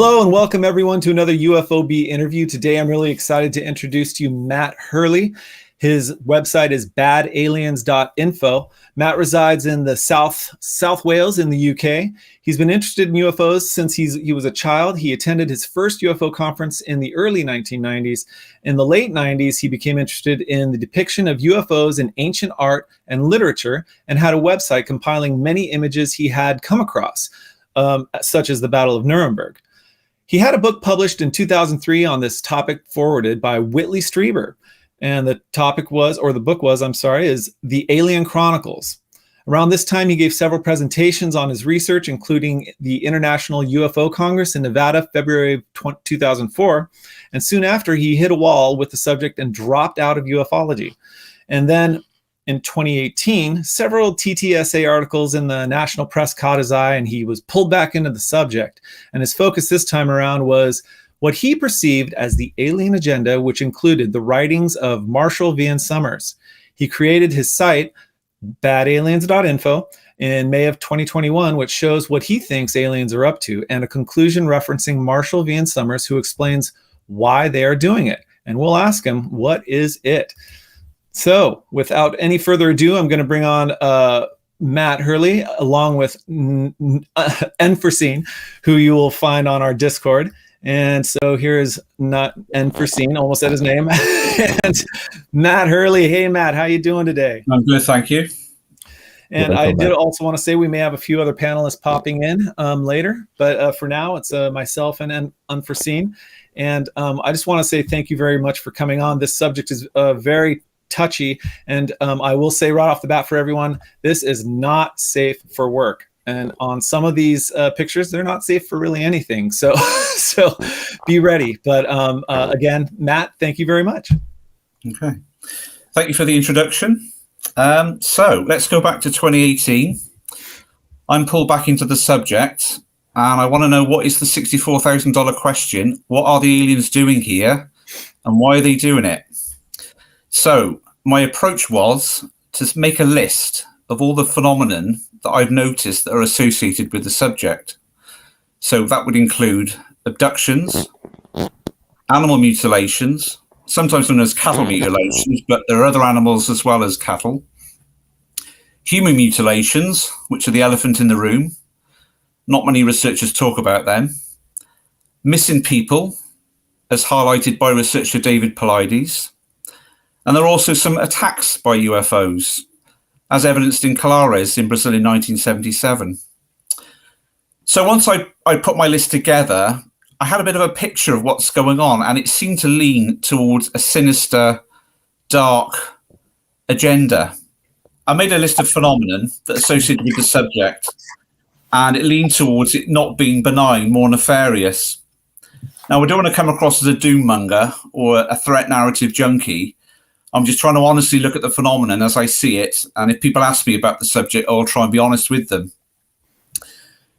Hello and welcome everyone to another UFOB interview. Today I'm really excited to introduce to you Matt Hurley. His website is badaliens.info. Matt resides in the South Wales in the UK. He's been interested in UFOs since he was a child. He attended his first UFO conference in the early 1990s. In the late 90s, he became interested in the depiction of UFOs in ancient art and literature and had a website compiling many images he had come across, such as the Battle of Nuremberg. He had a book published in 2003 on this topic forwarded by Whitley Strieber. And the book was, is The Alien Chronicles. Around this time, he gave several presentations on his research, including the International UFO Congress in Nevada, February 2004. And soon after, he hit a wall with the subject and dropped out of ufology. And then in 2018, several TTSA articles in the national press caught his eye, and he was pulled back into the subject. And his focus this time around was what he perceived as the alien agenda, which included the writings of Marshall V. N. Summers. He created his site, badaliens.info, in May of 2021, which shows what he thinks aliens are up to, and a conclusion referencing Marshall V. N. Summers, who explains why they are doing it. And we'll ask him, what is it? So without any further ado, I'm going to bring on Matt Hurley, along with Unforeseen, who you will find on our Discord. And so here is not Unforeseen, almost said his name, and Matt Hurley. Hey, Matt, how you doing today? I'm good, thank you. And I did also want to say we may have a few other panelists popping in later, but for now, it's myself and Unforeseen. And I just want to say thank you very much for coming on. This subject is very touchy, and I will say right off the bat for everyone, this is not safe for work. And on some of these pictures, they're not safe for really anything. So be ready. But again, Matt, thank you very much. Okay. Thank you for the introduction. So let's go back to 2018. I'm pulled back into the subject, and I want to know, what is the $64,000 question? What are the aliens doing here, and why are they doing it? So my approach was to make a list of all the phenomenon that I've noticed that are associated with the subject. So that would include abductions, animal mutilations, sometimes known as cattle mutilations, but there are other animals as well as cattle. Human mutilations, which are the elephant in the room. Not many researchers talk about them. Missing people, as highlighted by researcher David Paulides. And there are also some attacks by UFOs, as evidenced in Colares in Brazil in 1977. So once I put my list together, I had a bit of a picture of what's going on, and it seemed to lean towards a sinister, dark agenda. I made a list of phenomenon that associated with the subject, and it leaned towards it not being benign, more nefarious. Now, we don't want to come across as a doom monger or a threat narrative junkie. I'm just trying to honestly look at the phenomenon as I see it. And if people ask me about the subject, I'll try and be honest with them.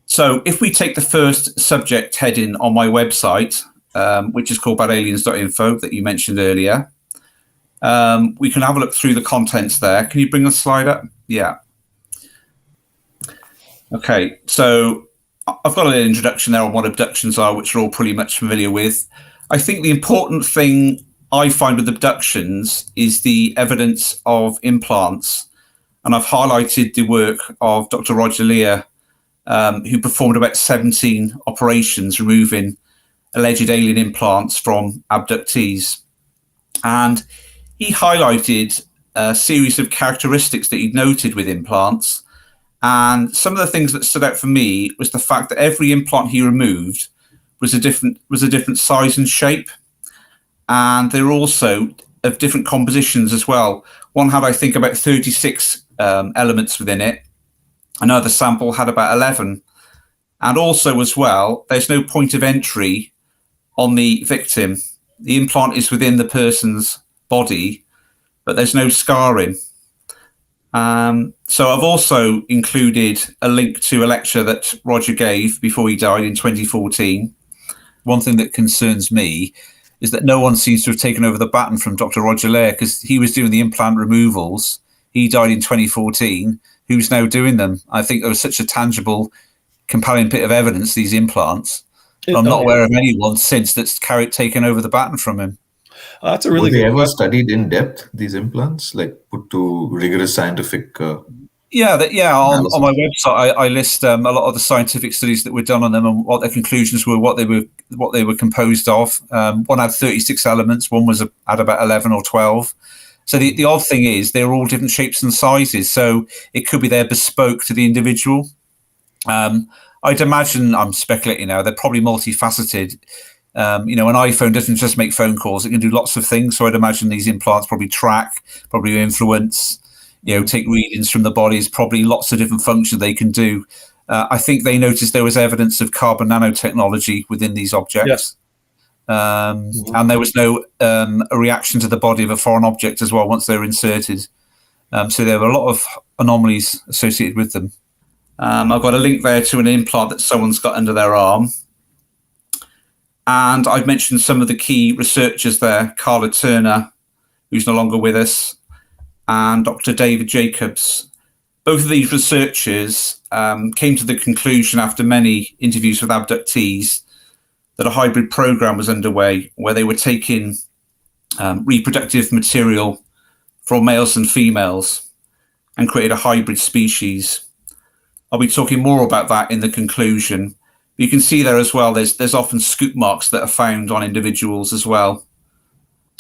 So if we take the first subject heading on my website, which is called badaliens.info that you mentioned earlier, we can have a look through the contents there. Can you bring the slide up? Yeah. Okay, so I've got an introduction there on what abductions are, which we're all pretty much familiar with. I think the important thing I find with abductions is the evidence of implants. And I've highlighted the work of Dr. Roger Leir, who performed about 17 operations removing alleged alien implants from abductees. And he highlighted a series of characteristics that he'd noted with implants. And some of the things that stood out for me was the fact that every implant he removed was a different size and shape. And they're also of different compositions as well. One had, I think, about 36 elements within it. Another sample had about 11. And also as well, there's no point of entry on the victim. The implant is within the person's body, but there's no scarring. So I've also included a link to a lecture that Roger gave before he died in 2014. One thing that concerns me is that no one seems to have taken over the baton from Dr. Roger Leir, because he was doing the implant removals. He died in 2014. Who's now doing them? I think there was such a tangible, compelling bit of evidence, these implants. I'm not aware of anyone since that's taken over the baton from him. That's a really Were they good ever question. studied in depth, these implants, like put to rigorous scientific On my website, I list a lot of the scientific studies that were done on them and what their conclusions were, what they were composed of. One had 36 elements, one had about 11 or 12. So the odd thing is they're all different shapes and sizes. So it could be they're bespoke to the individual. I'd imagine, I'm speculating now, they're probably multifaceted. An iPhone doesn't just make phone calls; it can do lots of things. So I'd imagine these implants probably track, probably influence, take readings from the body. Is probably lots of different functions they can do. I think they noticed there was evidence of carbon nanotechnology within these objects. Yes. And there was no a reaction to the body of a foreign object as well once they were inserted. So there were a lot of anomalies associated with them. I've got a link there to an implant that someone's got under their arm. And I've mentioned some of the key researchers there, Carla Turner, who's no longer with us, and Dr. David Jacobs. Both of these researchers came to the conclusion after many interviews with abductees that a hybrid program was underway where they were taking reproductive material from males and females and created a hybrid species. I'll be talking more about that in the conclusion. You can see there as well, there's often scoop marks that are found on individuals as well.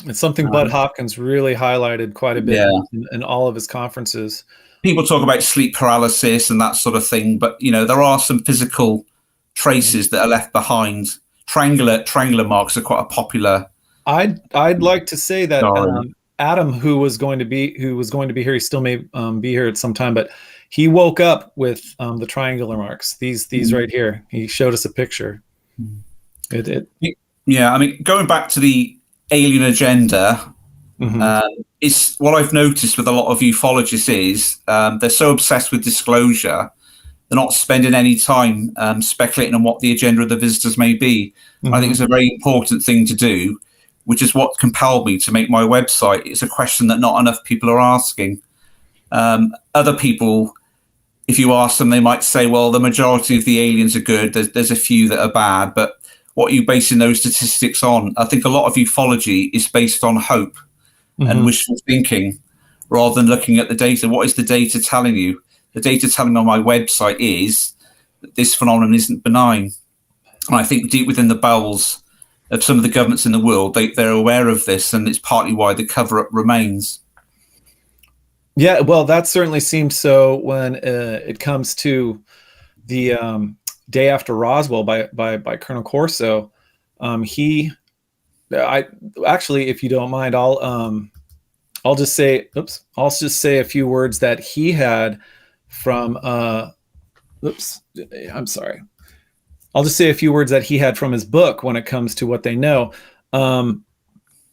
It's something Bud Hopkins really highlighted quite a bit in all of his conferences. People talk about sleep paralysis and that sort of thing, but there are some physical traces that are left behind. Triangular marks are quite a popular. I'd like to say that Adam, who was going to be here, he still may be here at some time, but he woke up with the triangular marks. These right here. He showed us a picture. Yeah, I mean, going back to the alien agenda, it's what I've noticed with a lot of ufologists is they're so obsessed with disclosure, they're not spending any time speculating on what the agenda of the visitors may be. I think it's a very important thing to do, which is what compelled me to make my website. It's a question that not enough people are asking. Other people, if you ask them, they might say, well, the majority of the aliens are good. There's a few that are bad. But what are you basing those statistics on? I think a lot of ufology is based on hope and wishful thinking rather than looking at the data. What is the data telling you? The data telling me on my website is that this phenomenon isn't benign. And I think deep within the bowels of some of the governments in the world, they're aware of this, and it's partly why the cover-up remains. Yeah, well, that certainly seemed so when it comes to the day after Roswell by Colonel Corso. I actually, if you don't mind, I'll just say a few words that he had from. I'm sorry. I'll just say a few words that he had from his book when it comes to what they know.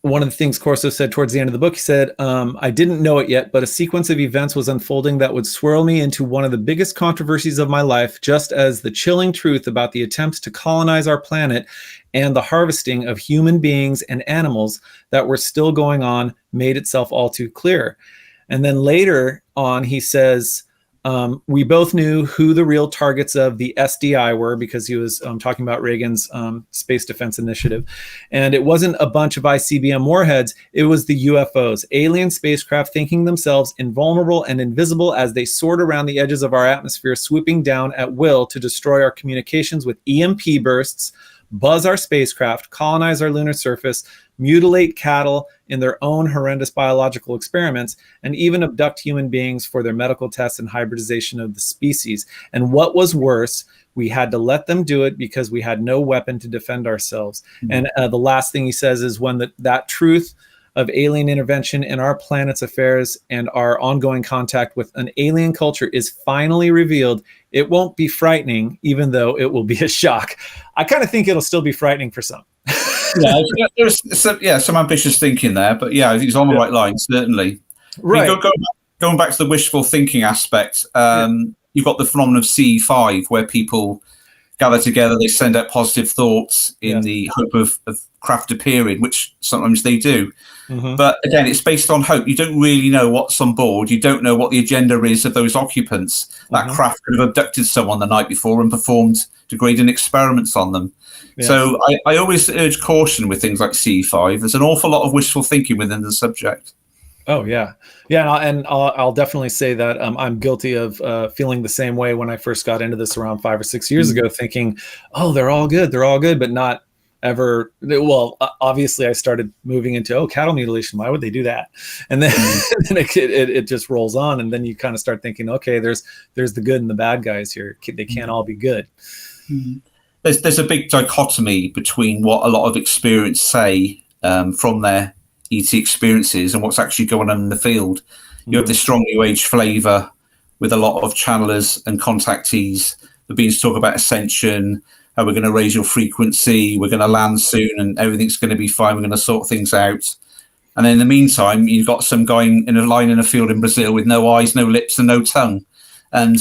One of the things Corso said towards the end of the book, he said, I didn't know it yet, but a sequence of events was unfolding that would swirl me into one of the biggest controversies of my life, just as the chilling truth about the attempts to colonize our planet and the harvesting of human beings and animals that were still going on made itself all too clear. And then later on, he says, we both knew who the real targets of the SDI were because he was talking about Reagan's Space Defense Initiative. And it wasn't a bunch of ICBM warheads. It was the UFOs, alien spacecraft thinking themselves invulnerable and invisible as they soared around the edges of our atmosphere, swooping down at will to destroy our communications with EMP bursts, buzz our spacecraft, colonize our lunar surface, mutilate cattle in their own horrendous biological experiments, and even abduct human beings for their medical tests and hybridization of the species. And what was worse, we had to let them do it because we had no weapon to defend ourselves. And the last thing he says is when that truth of alien intervention in our planet's affairs and our ongoing contact with an alien culture is finally revealed, it won't be frightening, even though it will be a shock. I kind of think it'll still be frightening for some. There's some ambitious thinking there, but I think he's on the right line, certainly. Right. Going back to the wishful thinking aspect, you've got the phenomenon of CE5, where people gather together, they send out positive thoughts in the hope of craft appearing, which sometimes they do. But again, it's based on hope. You don't really know what's on board. You don't know what the agenda is of those occupants. That craft could have abducted someone the night before and performed degrading experiments on them. So I always urge caution with things like CE5. There's an awful lot of wishful thinking within the subject. Oh yeah, and I'll definitely say that I'm guilty of feeling the same way when I first got into this around 5 or 6 years ago, thinking, oh, they're all good, but not ever. Well, obviously, I started moving into cattle mutilation. Why would they do that? And then, then it just rolls on, and then you kind of start thinking, okay, there's the good and the bad guys here. They can't all be good. There's a big dichotomy between what a lot of experienced say from their ET experiences and what's actually going on in the field. You have this strong New Age flavour with a lot of channelers and contactees. The beings talk about ascension, how we're going to raise your frequency, we're going to land soon, and everything's going to be fine. We're going to sort things out. And then in the meantime, you've got some guy in a line in a field in Brazil with no eyes, no lips, and no tongue. And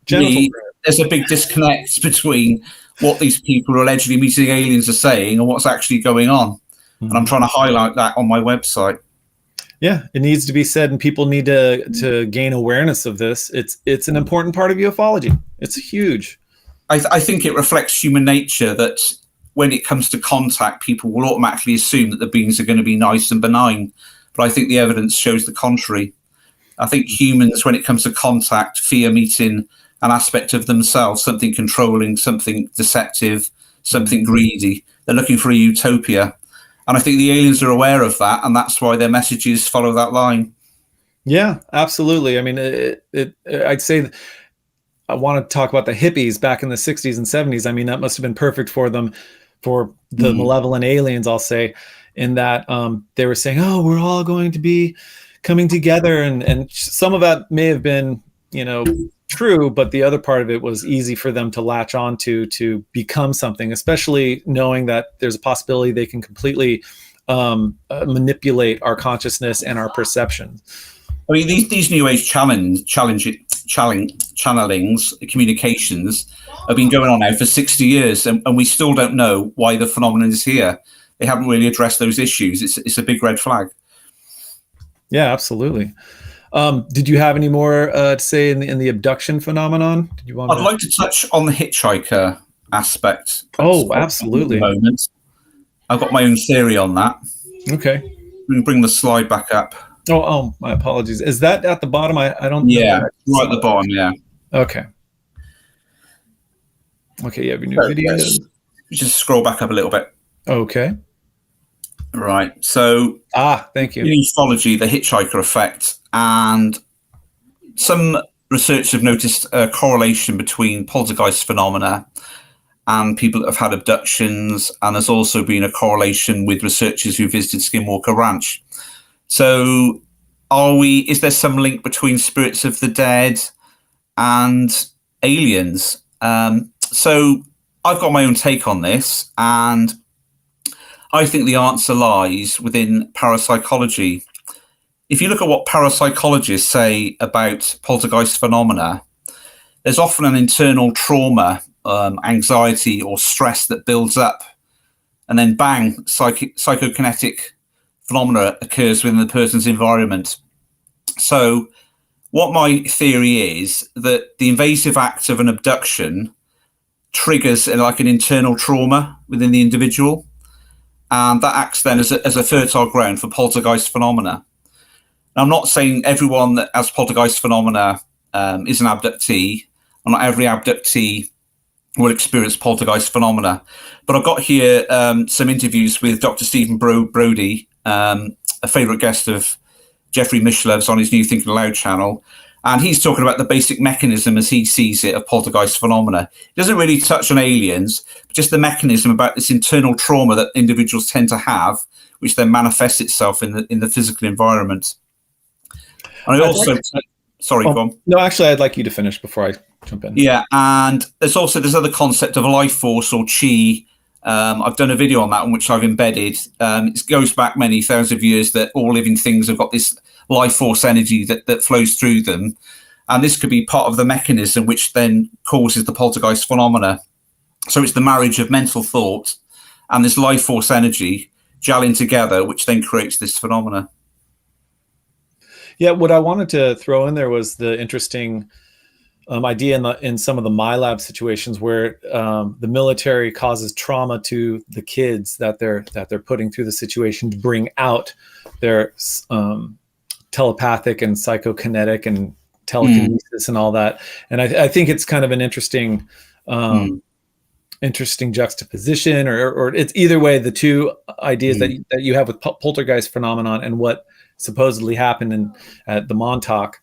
there's a big disconnect between what these people who are allegedly meeting aliens are saying and what's actually going on. And I'm trying to highlight that on my website. Yeah, it needs to be said, and people need to gain awareness of this. It's an important part of ufology. It's huge. I think it reflects human nature that when it comes to contact, people will automatically assume that the beings are going to be nice and benign. But I think the evidence shows the contrary. I think humans, when it comes to contact, fear meeting an aspect of themselves, something controlling, something deceptive, something greedy. They're looking for a utopia. And I think the aliens are aware of that, and that's why their messages follow that line. Yeah, absolutely. I mean, I'd say I want to talk about the hippies back in the 60s and 70s. I mean, that must have been perfect for them, for the malevolent aliens, I'll say, in that they were saying, oh, we're all going to be coming together. And some of that may have been, true, but the other part of it was easy for them to latch onto to become something, especially knowing that there's a possibility they can completely manipulate our consciousness and our perception. I mean, these new age channelings, communications have been going on now for 60 years, and we still don't know why the phenomenon is here. They haven't really addressed those issues. It's a big red flag. Yeah, absolutely. Did you have any more to say in the abduction phenomenon? Did you want? I'd like to touch on the hitchhiker aspect. Oh, absolutely. At the moment. I've got my own theory on that. Okay. We can bring the slide back up. Oh, my apologies. Is that at the bottom? I don't. Yeah, right at the bottom. Yeah. Okay. Okay, you have your new video. Just scroll back up a little bit. Okay. Right. So. Thank you. In ufology, the hitchhiker effect. And some researchers have noticed a correlation between poltergeist phenomena and people that have had abductions. And there's also been a correlation with researchers who visited Skinwalker Ranch. So is there some link between spirits of the dead and aliens? So I've got my own take on this. And I think the answer lies within parapsychology. If you look at what parapsychologists say about poltergeist phenomena, there's often an internal trauma, anxiety or stress that builds up. And then bang, psychokinetic phenomena occurs within the person's environment. So what my theory is that the invasive act of an abduction triggers like an internal trauma within the individual. And that acts then as a fertile ground for poltergeist phenomena. Now, I'm not saying everyone that has poltergeist phenomena is an abductee, and not every abductee will experience poltergeist phenomena. But I've got here some interviews with Dr. Stephen Brody, a favourite guest of Jeffrey Mishlev's on his New Thinking Aloud channel. And he's talking about the basic mechanism as he sees it of poltergeist phenomena. He doesn't really touch on aliens, but just the mechanism about this internal trauma that individuals tend to have, which then manifests itself in the physical environment. And I also, sorry, go on. No, actually, I'd like you to finish before I jump in. Yeah, and there's also this other concept of a life force or chi. I've done a video on that one, which I've embedded. It goes back many thousands of years that all living things have got this life force energy that flows through them. And this could be part of the mechanism which then causes the poltergeist phenomena. So it's the marriage of mental thought and this life force energy gelling together, which then creates this phenomena. Yeah, what I wanted to throw in there was the interesting idea in some of the MyLab situations where the military causes trauma to the kids that they're putting through the situation to bring out their telepathic and psychokinetic and telekinesis and all that. And I think it's kind of an interesting juxtaposition, or it's either way, the two ideas that you have with poltergeist phenomenon and what supposedly happened at the Montauk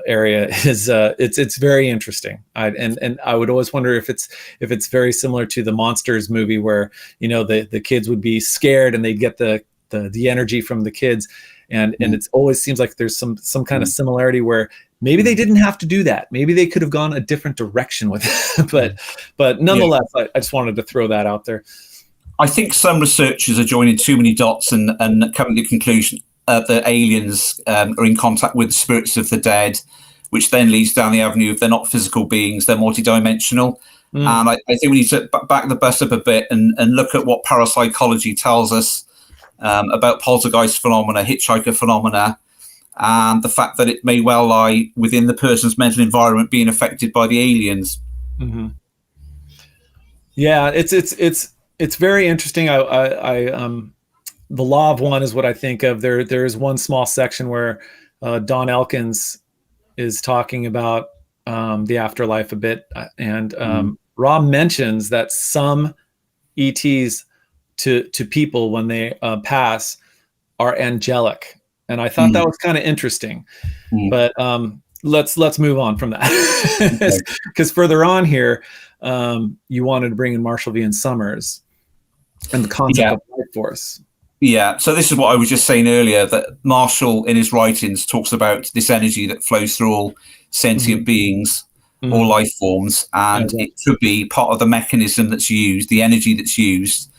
area is it's very interesting. And I would always wonder if it's very similar to the Monsters movie where, you know, the kids would be scared and they'd get the energy from the kids. And it always seems like there's some kind of similarity where maybe they didn't have to do that. Maybe they could have gone a different direction with it. but nonetheless, I just wanted to throw that out there. I think some researchers are joining too many dots and coming to the conclusion that aliens are in contact with the spirits of the dead, which then leads down the avenue of they're not physical beings, they're multidimensional. And I think we need to back the bus up a bit and look at what parapsychology tells us about poltergeist phenomena, hitchhiker phenomena, and the fact that it may well lie within the person's mental environment being affected by the aliens. Yeah, it's very interesting. The Law of One is what I think of. There is one small section where Don Elkins is talking about the afterlife a bit, and Rob mentions that some ETs to people when they pass are angelic, and I thought that was kind of interesting. But let's move on from that, because further on here, you wanted to bring in Marshall V. and Summers and the concept of life force. Yeah, so this is what I was just saying earlier, that Marshall in his writings talks about this energy that flows through all sentient beings, all life forms, and it could be part of the mechanism that's used, the energy that's used,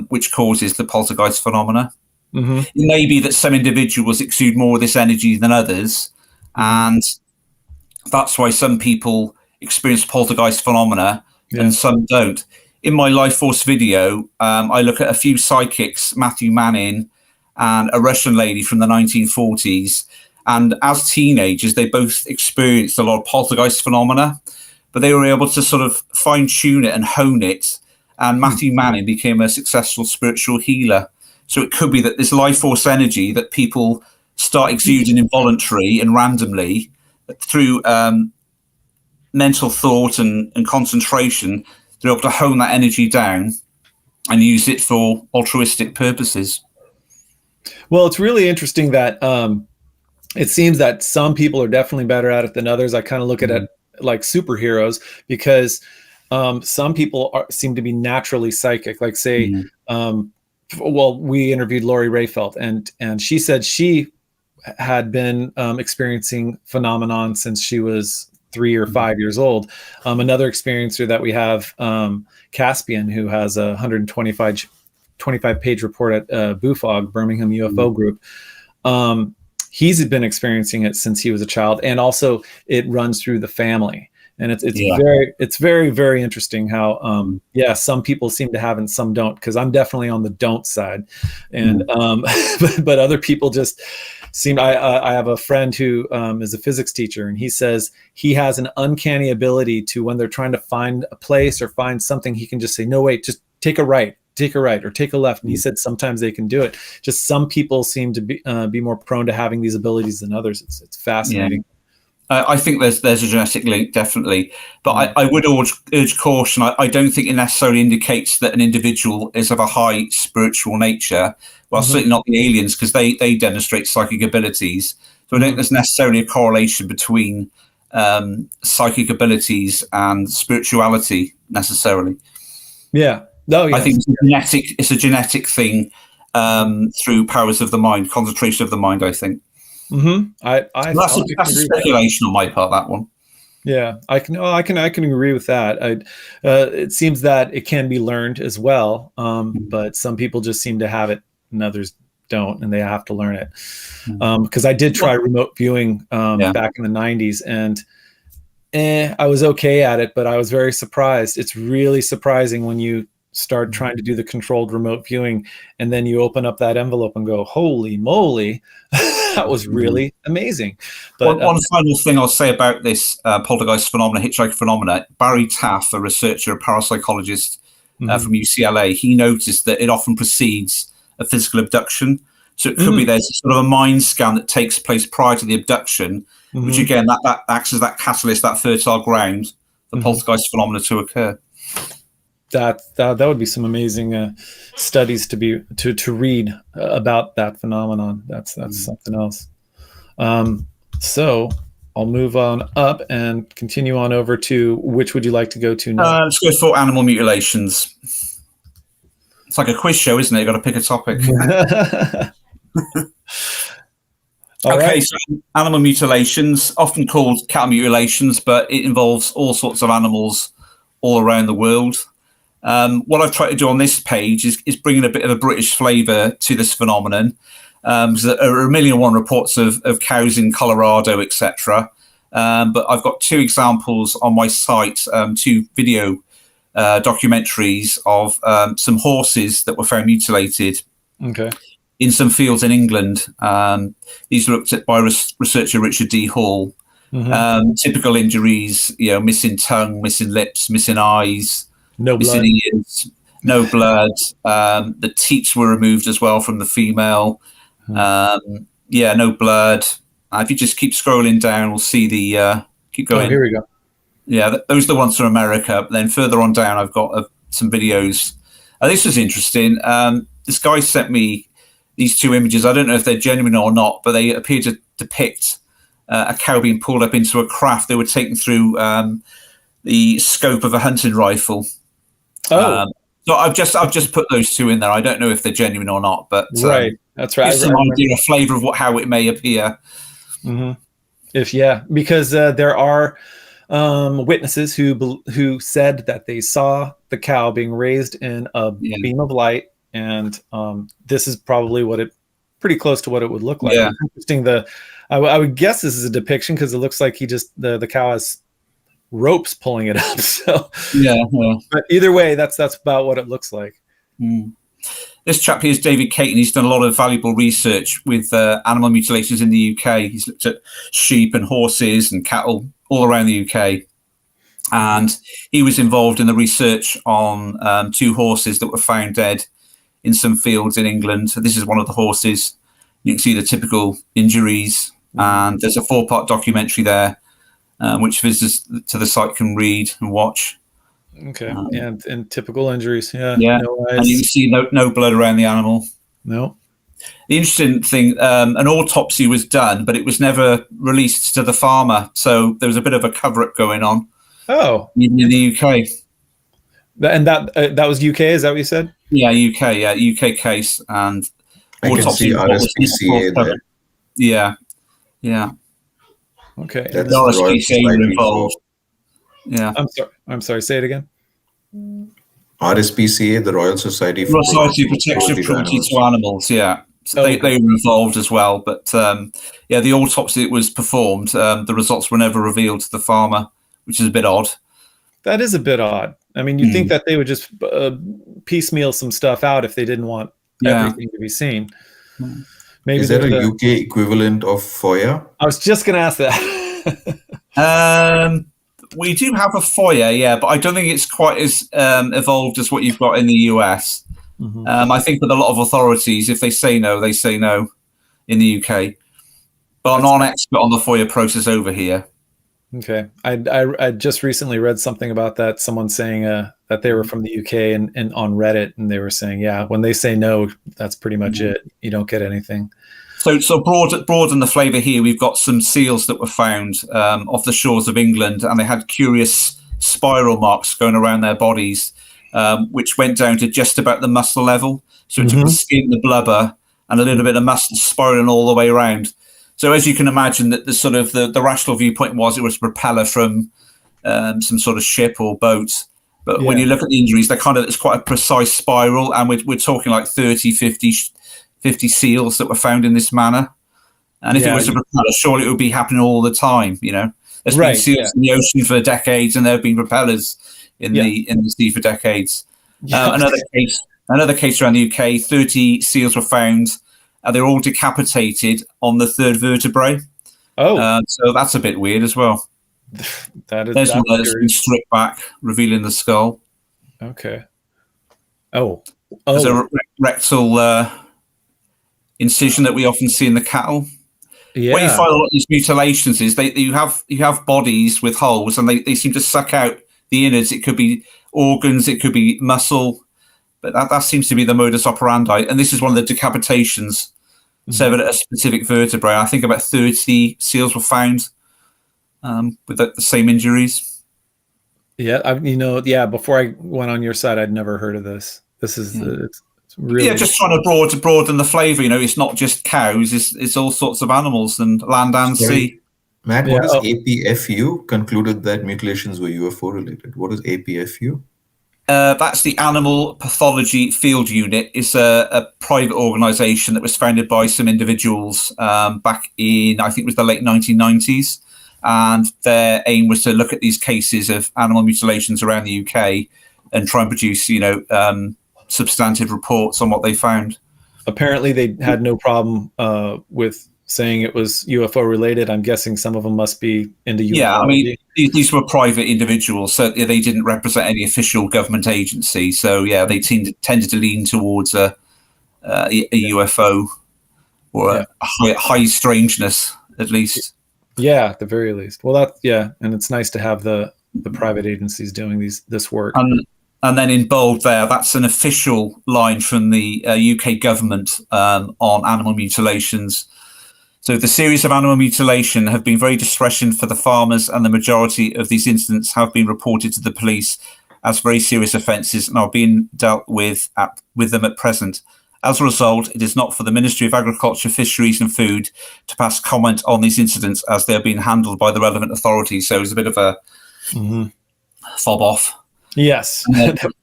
which causes the poltergeist phenomena. It may be that some individuals exude more of this energy than others, and that's why some people experience poltergeist phenomena and some don't. In my Life Force video, I look at a few psychics, Matthew Manning and a Russian lady from the 1940s. And as teenagers, they both experienced a lot of poltergeist phenomena, but they were able to sort of fine tune it and hone it. And Matthew Manning became a successful spiritual healer. So it could be that this life force energy that people start exuding involuntarily and randomly through mental thought and concentration, they're able to hone that energy down and use it for altruistic purposes. Well, it's really interesting that it seems that some people are definitely better at it than others. I kind of look at it like superheroes, because some people seem to be naturally psychic. Like say, well, we interviewed Lori Rayfeld, and she said she had been experiencing phenomenon since she was 3 or 5 years old. Another experiencer that we have, Caspian, who has a 125 page report at BUFOG, Birmingham UFO Group. He's been experiencing it since he was a child, and also it runs through the family. And it's very, very interesting how some people seem to have and some don't, because I'm definitely on the don't side, and but other people just seem. I have a friend who is a physics teacher, and he says he has an uncanny ability to, when they're trying to find a place or find something, he can just say, no, wait, just take a right, or take a left. And he said sometimes they can do it. Just some people seem to be more prone to having these abilities than others. It's fascinating. I think there's a genetic link, definitely. But I would urge caution. I don't think it necessarily indicates that an individual is of a high spiritual nature. Well, certainly not the aliens, because they demonstrate psychic abilities. So I don't think there's necessarily a correlation between psychic abilities and spirituality necessarily. Yeah. No, yes. I think it's a genetic thing through powers of the mind, concentration of the mind, I think. That's a speculation on my part, that one. Yeah, I can agree with that. It seems that it can be learned as well, but some people just seem to have it and others don't, and they have to learn it. Because I did try remote viewing back in the 90s, and I was okay at it, but I was very surprised. It's really surprising when you start trying to do the controlled remote viewing and then you open up that envelope and go, holy moly, that was really amazing. But one final thing I'll say about this poltergeist phenomena, hitchhiker phenomena, Barry Taff, a researcher, a parapsychologist from UCLA, he noticed that it often precedes a physical abduction. So it could be there's sort of a mind scan that takes place prior to the abduction, which again, that acts as that catalyst, that fertile ground, the poltergeist phenomena to occur. That would be some amazing studies to read about that phenomenon. That's something else. So I'll move on up and continue on over to which would you like to go to now? Let's go for animal mutilations. It's like a quiz show, isn't it? You've got to pick a topic. Right. So animal mutilations, often called cattle mutilations, but it involves all sorts of animals all around the world. What I've tried to do on this page is bringing a bit of a British flavour to this phenomenon. There are 1,000,001 reports of cows in Colorado, etc. But I've got two examples on my site, two video documentaries of some horses that were found mutilated in some fields in England. These were looked at by researcher Richard D. Hall. Typical injuries, missing tongue, missing lips, missing eyes, no blood. Missing ears, no blood. The teats were removed as well from the female. No blood. If you just keep scrolling down, we'll see the keep going. Oh, here we go. Yeah, those are the ones from America. But then further on down, I've got some videos. This was interesting. This guy sent me these two images. I don't know if they're genuine or not, but they appear to depict a cow being pulled up into a craft. They were taken through the scope of a hunting rifle. So I've just put those two in there. I don't know if they're genuine or not, but right, that's right. Gives some idea, a flavour of how it may appear. Because there are witnesses who said that they saw the cow being raised in a beam of light, and this is probably pretty close to what it would look like. Yeah. Interesting. I would guess this is a depiction because it looks like the cow has ropes pulling it up. So but either way, that's about what it looks like. This chap here is David Caton. He's done a lot of valuable research with animal mutilations in the UK. He's looked at sheep and horses and cattle all around the UK. And he was involved in the research on two horses that were found dead in some fields in England. So this is one of the horses. You can see the typical injuries. And there's a 4-part documentary there, which visitors to the site can read and watch. Okay, and typical injuries. No and you can see no blood around the animal. No. The interesting thing, an autopsy was done, but it was never released to the farmer. So there was a bit of a cover-up going on. Oh, even in the UK. And that was UK. Is that what you said? Yeah, UK. Yeah, UK case, and I can see RSPCA there. Yeah. Okay. That's the RSPCA were involved. Yeah. I'm sorry. Say it again. RSPCA, the Royal Society for Protection of Cruelty to Animals. Yeah. So they were involved as well. But the autopsy that was performed, the results were never revealed to the farmer, which is a bit odd. That is a bit odd. I mean, you'd think that they would just piecemeal some stuff out if they didn't want everything to be seen. Maybe is there a UK equivalent of FOIA? I was just going to ask that. We do have a FOIA, but I don't think it's quite as evolved as what you've got in the US. I think with a lot of authorities, if they say no, they say no in the UK. But I'm not an expert on the FOIA process over here. Okay. I just recently read something about that. Someone saying that they were from the UK and on Reddit, and they were saying, when they say no, that's pretty much it. You don't get anything. So broaden the flavour here. We've got some seals that were found off the shores of England, and they had curious spiral marks going around their bodies, which went down to just about the muscle level. So it took the skin, the blubber, and a little bit of muscle spiraling all the way around. So as you can imagine, that the sort of the rational viewpoint was it was a propeller from some sort of ship or boat. But when you look at the injuries, it's quite a precise spiral, and we're talking like 30, 50 seals that were found in this manner. And if it was a propeller, surely it would be happening all the time, There's been Right. seals in the ocean for decades, and there have been propellers in the sea for decades. Another case around the UK: 30 seals were found. They're all decapitated on the third vertebrae. Oh, so that's a bit weird as well. There's one that's been stripped back, revealing the skull. Okay. Oh. There's a rectal incision that we often see in the cattle. Yeah. What you find a lot of these mutilations is you have bodies with holes, and they seem to suck out the innards. It could be organs, it could be muscle, but that seems to be the modus operandi. And this is one of the decapitations severed at a specific vertebrae. I think about 30 seals were found with the same injuries. Yeah, before I went on your side, I'd never heard of this. This is it's really just trying to broaden the flavour. It's not just cows; it's all sorts of animals and land and sea. Matt, what is APFU? Concluded that mutilations were UFO related. What is APFU? That's the Animal Pathology Field Unit. It's a private organisation that was founded by some individuals back in, I think it was the late 1990s. And their aim was to look at these cases of animal mutilations around the UK and try and produce, substantive reports on what they found. Apparently, they had no problem with saying it was UFO related. I'm guessing some of them must be into UFO. Yeah, I mean, these were private individuals, so they didn't represent any official government agency. So, yeah, they tended to lean towards a UFO or a high strangeness, at least. Yeah, at the very least. Well, and it's nice to have the private agencies doing this work. And then in bold there, that's an official line from the UK government on animal mutilations. So the series of animal mutilation have been very distressing for the farmers, and the majority of these incidents have been reported to the police as very serious offences and are being dealt with them at present. As a result, it is not for the Ministry of Agriculture, Fisheries and Food to pass comment on these incidents as they are being handled by the relevant authorities. So it's a bit of a fob off. Yes,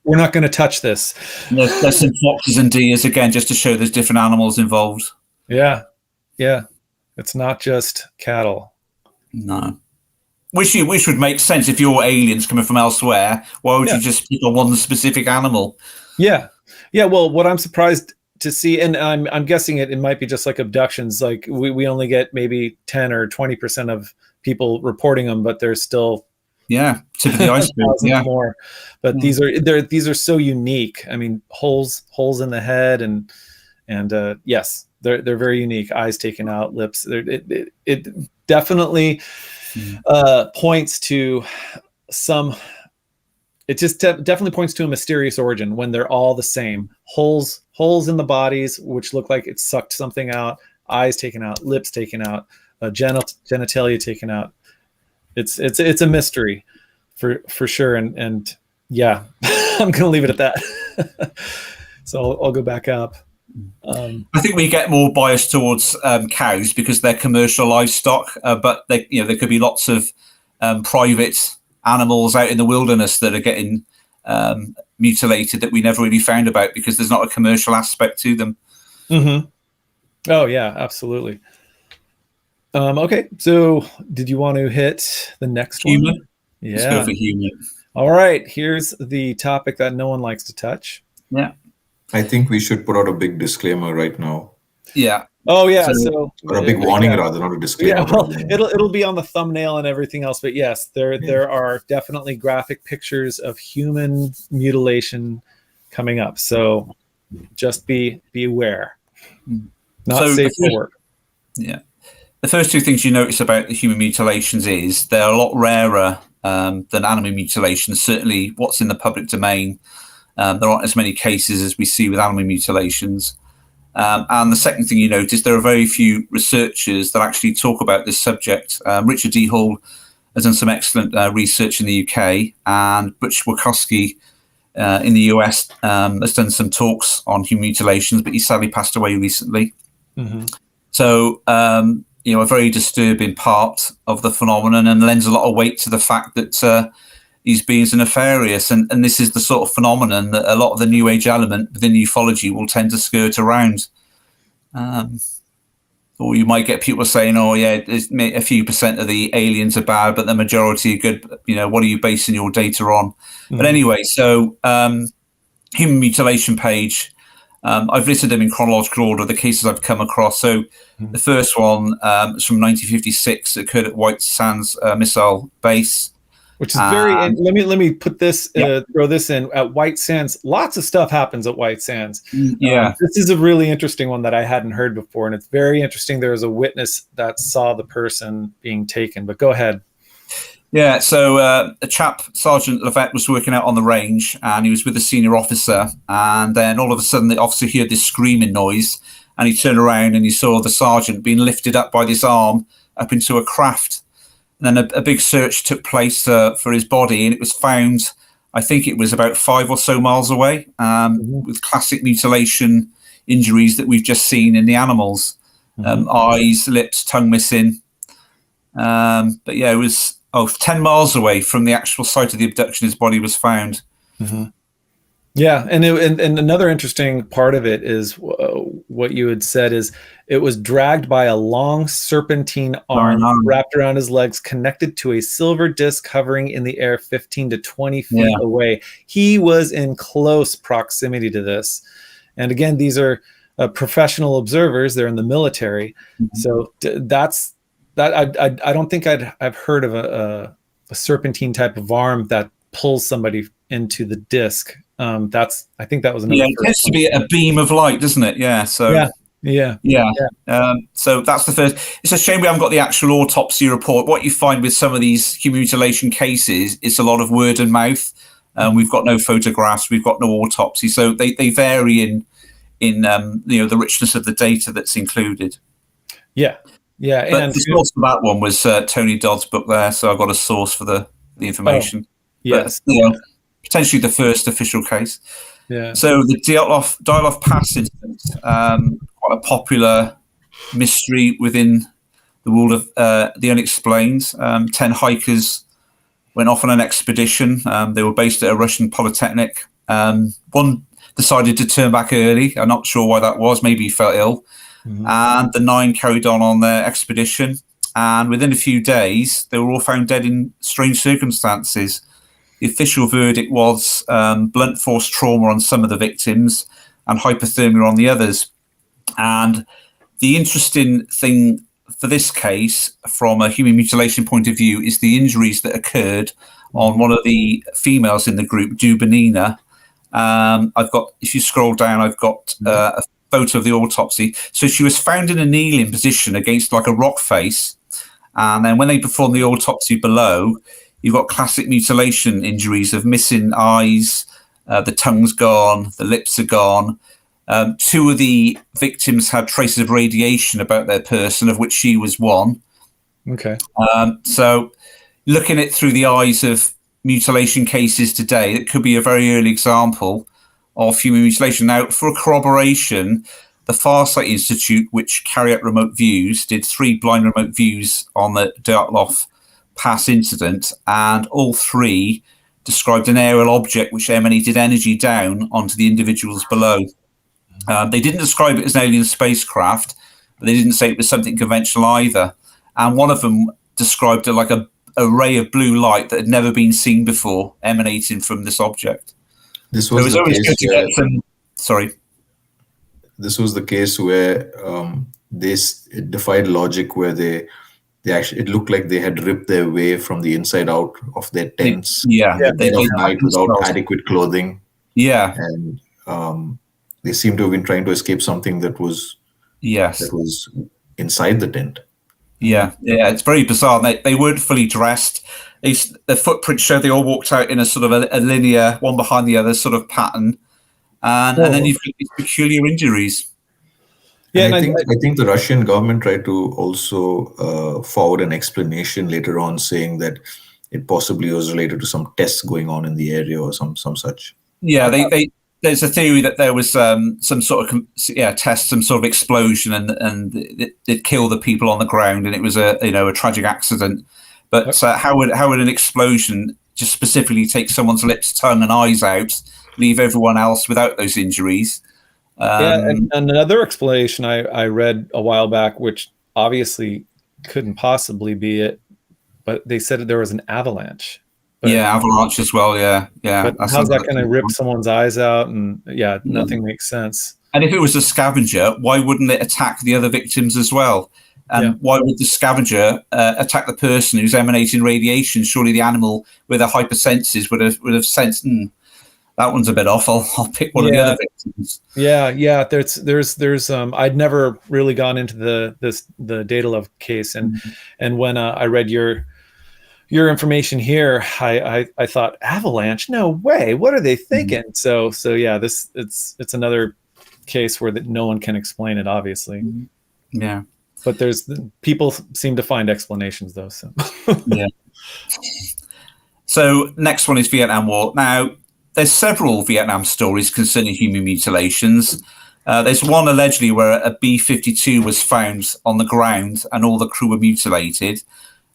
we're not going to touch this. There's some foxes and deers, again, just to show there's different animals involved. Yeah. It's not just cattle. No. Which would make sense if you're aliens coming from elsewhere. Why would you just pick on one specific animal? Yeah. Well, what I'm surprised to see, and I'm guessing it might be just like abductions. Like we only get maybe 10 or 20% of people reporting them, but there's still tip of the iceberg. More. But these are so unique. I mean, holes in the head, and yes. They're very unique. Eyes taken out, lips. It definitely points to some. It just definitely points to a mysterious origin when they're all the same. Holes in the bodies, which look like it sucked something out. Eyes taken out, lips taken out, genitalia taken out. It's a mystery, for sure. And yeah, I'm gonna leave it at that. So I'll go back up. I think we get more biased towards cows because they're commercial livestock, but there could be lots of private animals out in the wilderness that are getting mutilated that we never really found about because there's not a commercial aspect to them. Mm-hmm. Oh yeah, absolutely. Okay, so did you want to hit the next human? One? Yeah. Let's go for human. All right, here's the topic that no one likes to touch. Yeah. I think we should put out a big disclaimer right now. Yeah. Oh yeah. So or a big warning rather, not a disclaimer. Yeah, well, it'll be on the thumbnail and everything else. But yes, there are definitely graphic pictures of human mutilation coming up. So just be aware. Not safe for work. Yeah. The first two things you notice about the human mutilations is they're a lot rarer than animal mutilations. Certainly, what's in the public domain. There aren't as many cases as we see with animal mutilations. And the second thing you notice, there are very few researchers that actually talk about this subject. Richard D. Hall has done some excellent research in the UK, and Butch Wachowski in the US has done some talks on human mutilations, but he sadly passed away recently. Mm-hmm. So, a very disturbing part of the phenomenon, and lends a lot of weight to the fact that these beings are nefarious, and this is the sort of phenomenon that a lot of the New Age element within ufology will tend to skirt around. or you might get people saying, "Oh, yeah, a few percent of the aliens are bad, but the majority are good." What are you basing your data on? Mm-hmm. But anyway, so human mutilation page. I've listed them in chronological order, the cases I've come across. So the first one is from 1956. It occurred at White Sands Missile Base. Which is very. Let me put this. Throw this in at White Sands. Lots of stuff happens at White Sands. Yeah, this is a really interesting one that I hadn't heard before, and it's very interesting. There was a witness that saw the person being taken. But go ahead. Yeah, so a chap, Sergeant Levette, was working out on the range, and he was with a senior officer. And then all of a sudden, the officer heard this screaming noise, and he turned around and he saw the sergeant being lifted up by this arm up into a craft. And then a big search took place for his body, and it was found, I think it was about 5 or so miles away, with classic mutilation injuries that we've just seen in the animals. Eyes, lips, tongue missing. But yeah, it was 10 miles away from the actual site of the abduction. His body was found. Yeah, and another interesting part of it is what you had said is it was dragged by a long serpentine arm wrapped around his legs, connected to a silver disc hovering in the air 15 to 20 feet away. He was in close proximity to this. And again, these are professional observers. They're in the military. So that's that. I don't think I've heard of a serpentine type of arm that pulls somebody into the disc. I think that was another. Yeah, it tends to be a beam of light, doesn't it? Yeah. So yeah. So that's the first. It's a shame we haven't got the actual autopsy report. What you find with some of these human mutilation cases, it's a lot of word of mouth. We've got no photographs. We've got no autopsy. So they vary in the richness of the data that's included. Yeah. But and the source for that one was Tony Dodd's book there. So I've got a source for the information. Yes. But, potentially the first official case. Yeah. So the Dyatlov Pass incident, quite a popular mystery within the world of the unexplained. 10 hikers went off on an expedition. They were based at a Russian polytechnic. One decided to turn back early. I'm not sure why that was. Maybe he felt ill. And the 9 carried on their expedition. And within a few days, they were all found dead in strange circumstances. The official verdict was blunt force trauma on some of the victims and hypothermia on the others. And the interesting thing for this case, from a human mutilation point of view, is the injuries that occurred on one of the females in the group, Dubinina. I've got, if you scroll down, I've got a photo of the autopsy. So she was found in a kneeling position against like a rock face. And then when they performed the autopsy below, you've got classic mutilation injuries of missing eyes, the tongue's gone, the lips are gone. 2 of the victims had traces of radiation about their person, of which she was one. Okay. So looking at it through the eyes of mutilation cases today, it could be a very early example of human mutilation. Now, for corroboration, the Farsight Institute, which carry out remote views, did 3 blind remote views on the Dyatlov Pass incident, and all 3 described an aerial object which emanated energy down onto the individuals below. They didn't describe it as an alien spacecraft, but they didn't say it was something conventional either. And one of them described it like a ray of blue light that had never been seen before emanating from this object. This was so it was the always case good to get some. Sorry. This was the case where it defied logic, where they actually, it looked like they had ripped their way from the inside out of their tents. They of night without adequate clothing. And they seem to have been trying to escape something that was inside the tent. It's very bizarre. They weren't fully dressed. The footprints show they all walked out in a sort of a linear, one behind the other sort of pattern, and then you've got these peculiar injuries. Yeah, I think the Russian government tried to also forward an explanation later on, saying that it possibly was related to some tests going on in the area or some such. Yeah, there's a theory that there was some sort of test, some sort of explosion, and it killed the people on the ground, and it was a tragic accident. But how would an explosion just specifically take someone's lips, tongue, and eyes out, leave everyone else without those injuries? And another explanation I read a while back, which obviously couldn't possibly be it, but they said there was an avalanche. But, avalanche as well. Yeah. But how's that going to rip someone's eyes out? And nothing makes sense. And if it was a scavenger, why wouldn't it attack the other victims as well? And why would the scavenger attack the person who's emanating radiation? Surely the animal with the hypersenses would have sensed, that one's a bit off. I'll pick one of the other victims. Yeah. There's I'd never really gone into the Daedalov case, and when I read your information here, I thought, avalanche? No way! What are they thinking? So yeah, it's another case where no one can explain it, obviously. Yeah. But people seem to find explanations, though. So yeah. So next one is Vietnam War. Now, there's several Vietnam stories concerning human mutilations. There's one allegedly where a B-52 was found on the ground and all the crew were mutilated.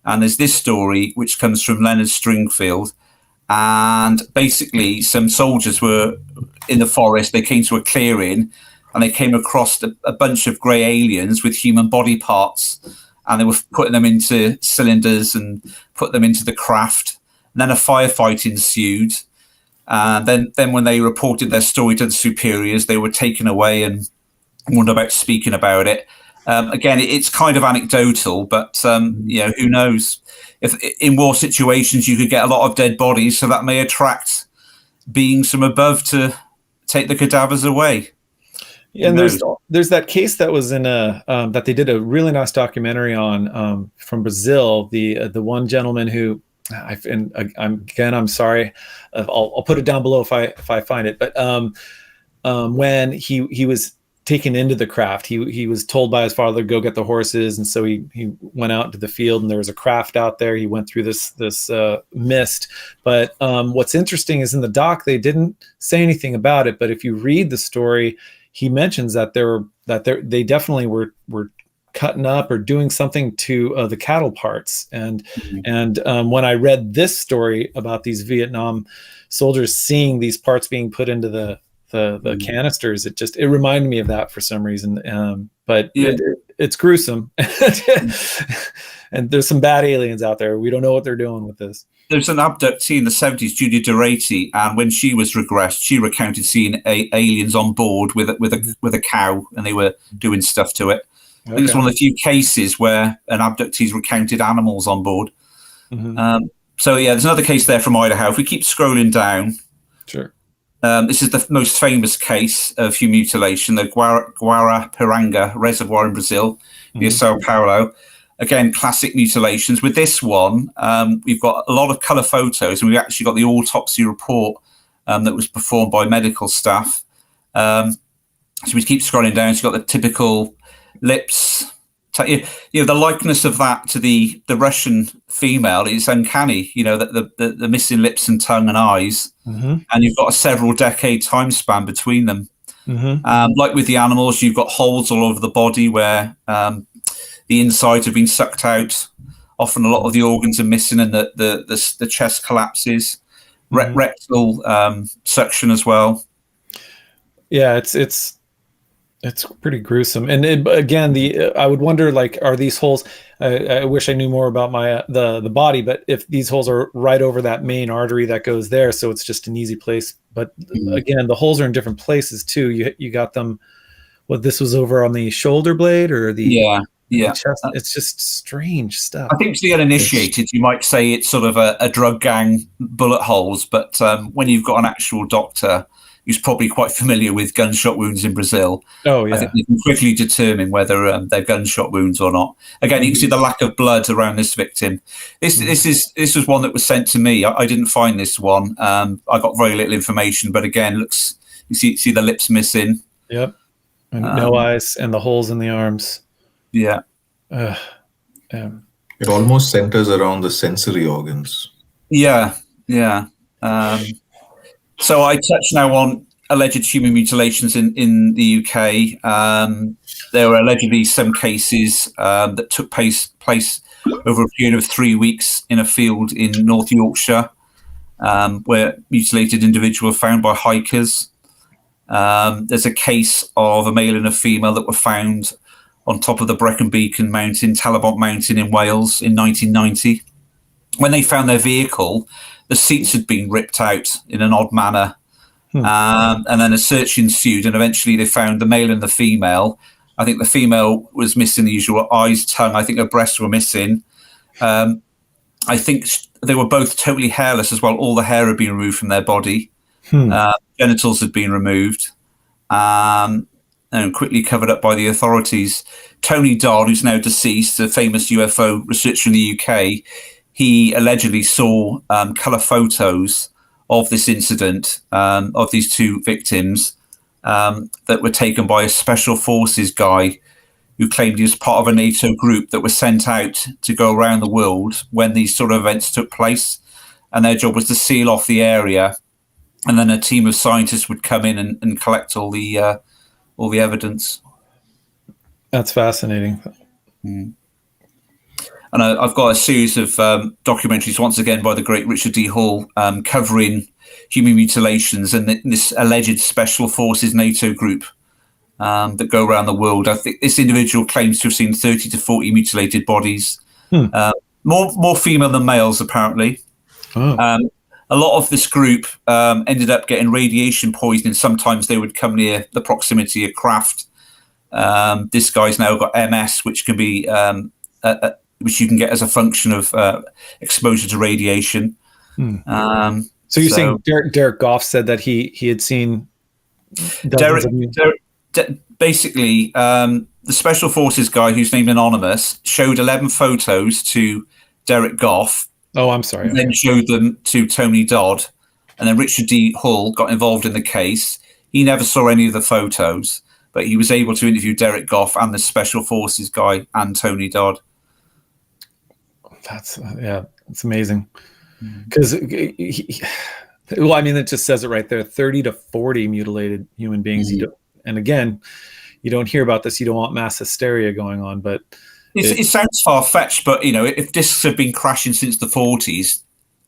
And there's this story which comes from Leonard Stringfield. And basically, some soldiers were in the forest. They came to a clearing, and they came across a bunch of grey aliens with human body parts, and they were putting them into cylinders and put them into the craft. And then a firefight ensued. And then when they reported their story to the superiors, they were taken away and warned about speaking about it. Again, it's kind of anecdotal, but who knows? If in war situations you could get a lot of dead bodies, so that may attract beings from above to take the cadavers away. Yeah, and there's that case that was in that they did a really nice documentary on from Brazil. The one gentleman who I'm sorry, I'll put it down below if I find it. But when he was taken into the craft, he was told by his father to go get the horses, and so he went out into the field, and there was a craft out there. He went through this mist. But what's interesting is in the doc they didn't say anything about it, but if you read the story, he mentions that they definitely were cutting up or doing something to the cattle parts. And when I read this story about these Vietnam soldiers seeing these parts being put into the canisters, it reminded me of that for some reason. But it's gruesome. And there's some bad aliens out there. We don't know what they're doing with this. There's an abductee in the 70s, Judy Durati, and when she was regressed, she recounted seeing aliens on board with a cow, and they were doing stuff to it. I think it's one of the few cases where an abductee's recounted animals on board. So yeah, there's another case there from Idaho. If we keep scrolling down, sure. This is the most famous case of human mutilation, the Guarapiranga Reservoir in Brazil, near Sao Paulo. Again, classic mutilations. With this one, we've got a lot of colour photos, and we've actually got the autopsy report that was performed by medical staff. So we keep scrolling down. So you've got the typical lips. The likeness of that to the Russian female is uncanny. The missing lips and tongue and eyes, and you've got a several decade time span between them. Like with the animals, you've got holes all over the body where the insides have been sucked out. Often, a lot of the organs are missing, and the chest collapses. Rectal suction as well. Yeah, it's pretty gruesome. And again, I would wonder, like, are these holes? I wish I knew more about the body, but if these holes are right over that main artery that goes there, so it's just an easy place. But again, the holes are in different places too. You got them. This was over on the shoulder blade or the chest. It's just strange stuff. I think to get initiated, you might say it's sort of a drug gang bullet holes, but when you've got an actual doctor who's probably quite familiar with gunshot wounds in Brazil, I think you can quickly determine whether they're gunshot wounds or not. Again, you can see the lack of blood around this victim. This was one that was sent to me. I didn't find this one. I got very little information, but again, you see the lips missing. Yep, and no eyes, and the holes in the arms. Yeah. It almost centers around the sensory organs. Yeah. So I touch now on alleged human mutilations in the UK. There were allegedly some cases that took place over a period of 3 weeks in a field in North Yorkshire, where mutilated individuals were found by hikers. There's a case of a male and a female that were found on top of the Brecon Beacon Mountain, Talabot Mountain in Wales in 1990. When they found their vehicle, the seats had been ripped out in an odd manner. And then a search ensued, and eventually they found the male and the female. I think the female was missing the usual eyes, tongue. I think her breasts were missing. I think they were both totally hairless as well. All the hair had been removed from their body. Genitals had been removed. And quickly covered up by the authorities. Tony Dodd, who's now deceased, a famous UFO researcher in the UK, he allegedly saw colour photos of this incident, of these two victims, that were taken by a special forces guy who claimed he was part of a NATO group that was sent out to go around the world when these sort of events took place. And their job was to seal off the area. And then a team of scientists would come in and collect all the evidence. That's fascinating. And I've got a series of documentaries, once again, by the great Richard D. Hall, covering human mutilations and this alleged special forces NATO group that go around the world. I think this individual claims to have seen 30 to 40 mutilated bodies, more female than males, apparently. A lot of this group ended up getting radiation poisoning. Sometimes they would come near the proximity of craft. This guy's now got MS, which can be which you can get as a function of exposure to radiation. So you're saying Derek Goff said that he had seen basically the special forces guy, who's named Anonymous, showed 11 photos to Derek Goff. Oh, I'm sorry. And then showed them to Tony Dodd, and then Richard D. Hull got involved in the case. He never saw any of the photos, but he was able to interview Derek Goff and the special forces guy and Tony Dodd. It's amazing. Because, well, I mean, it just says it right there, 30 to 40 mutilated human beings. And again, you don't hear about this. You don't want mass hysteria going on, but it sounds far-fetched, but, you know, if discs have been crashing since the 40s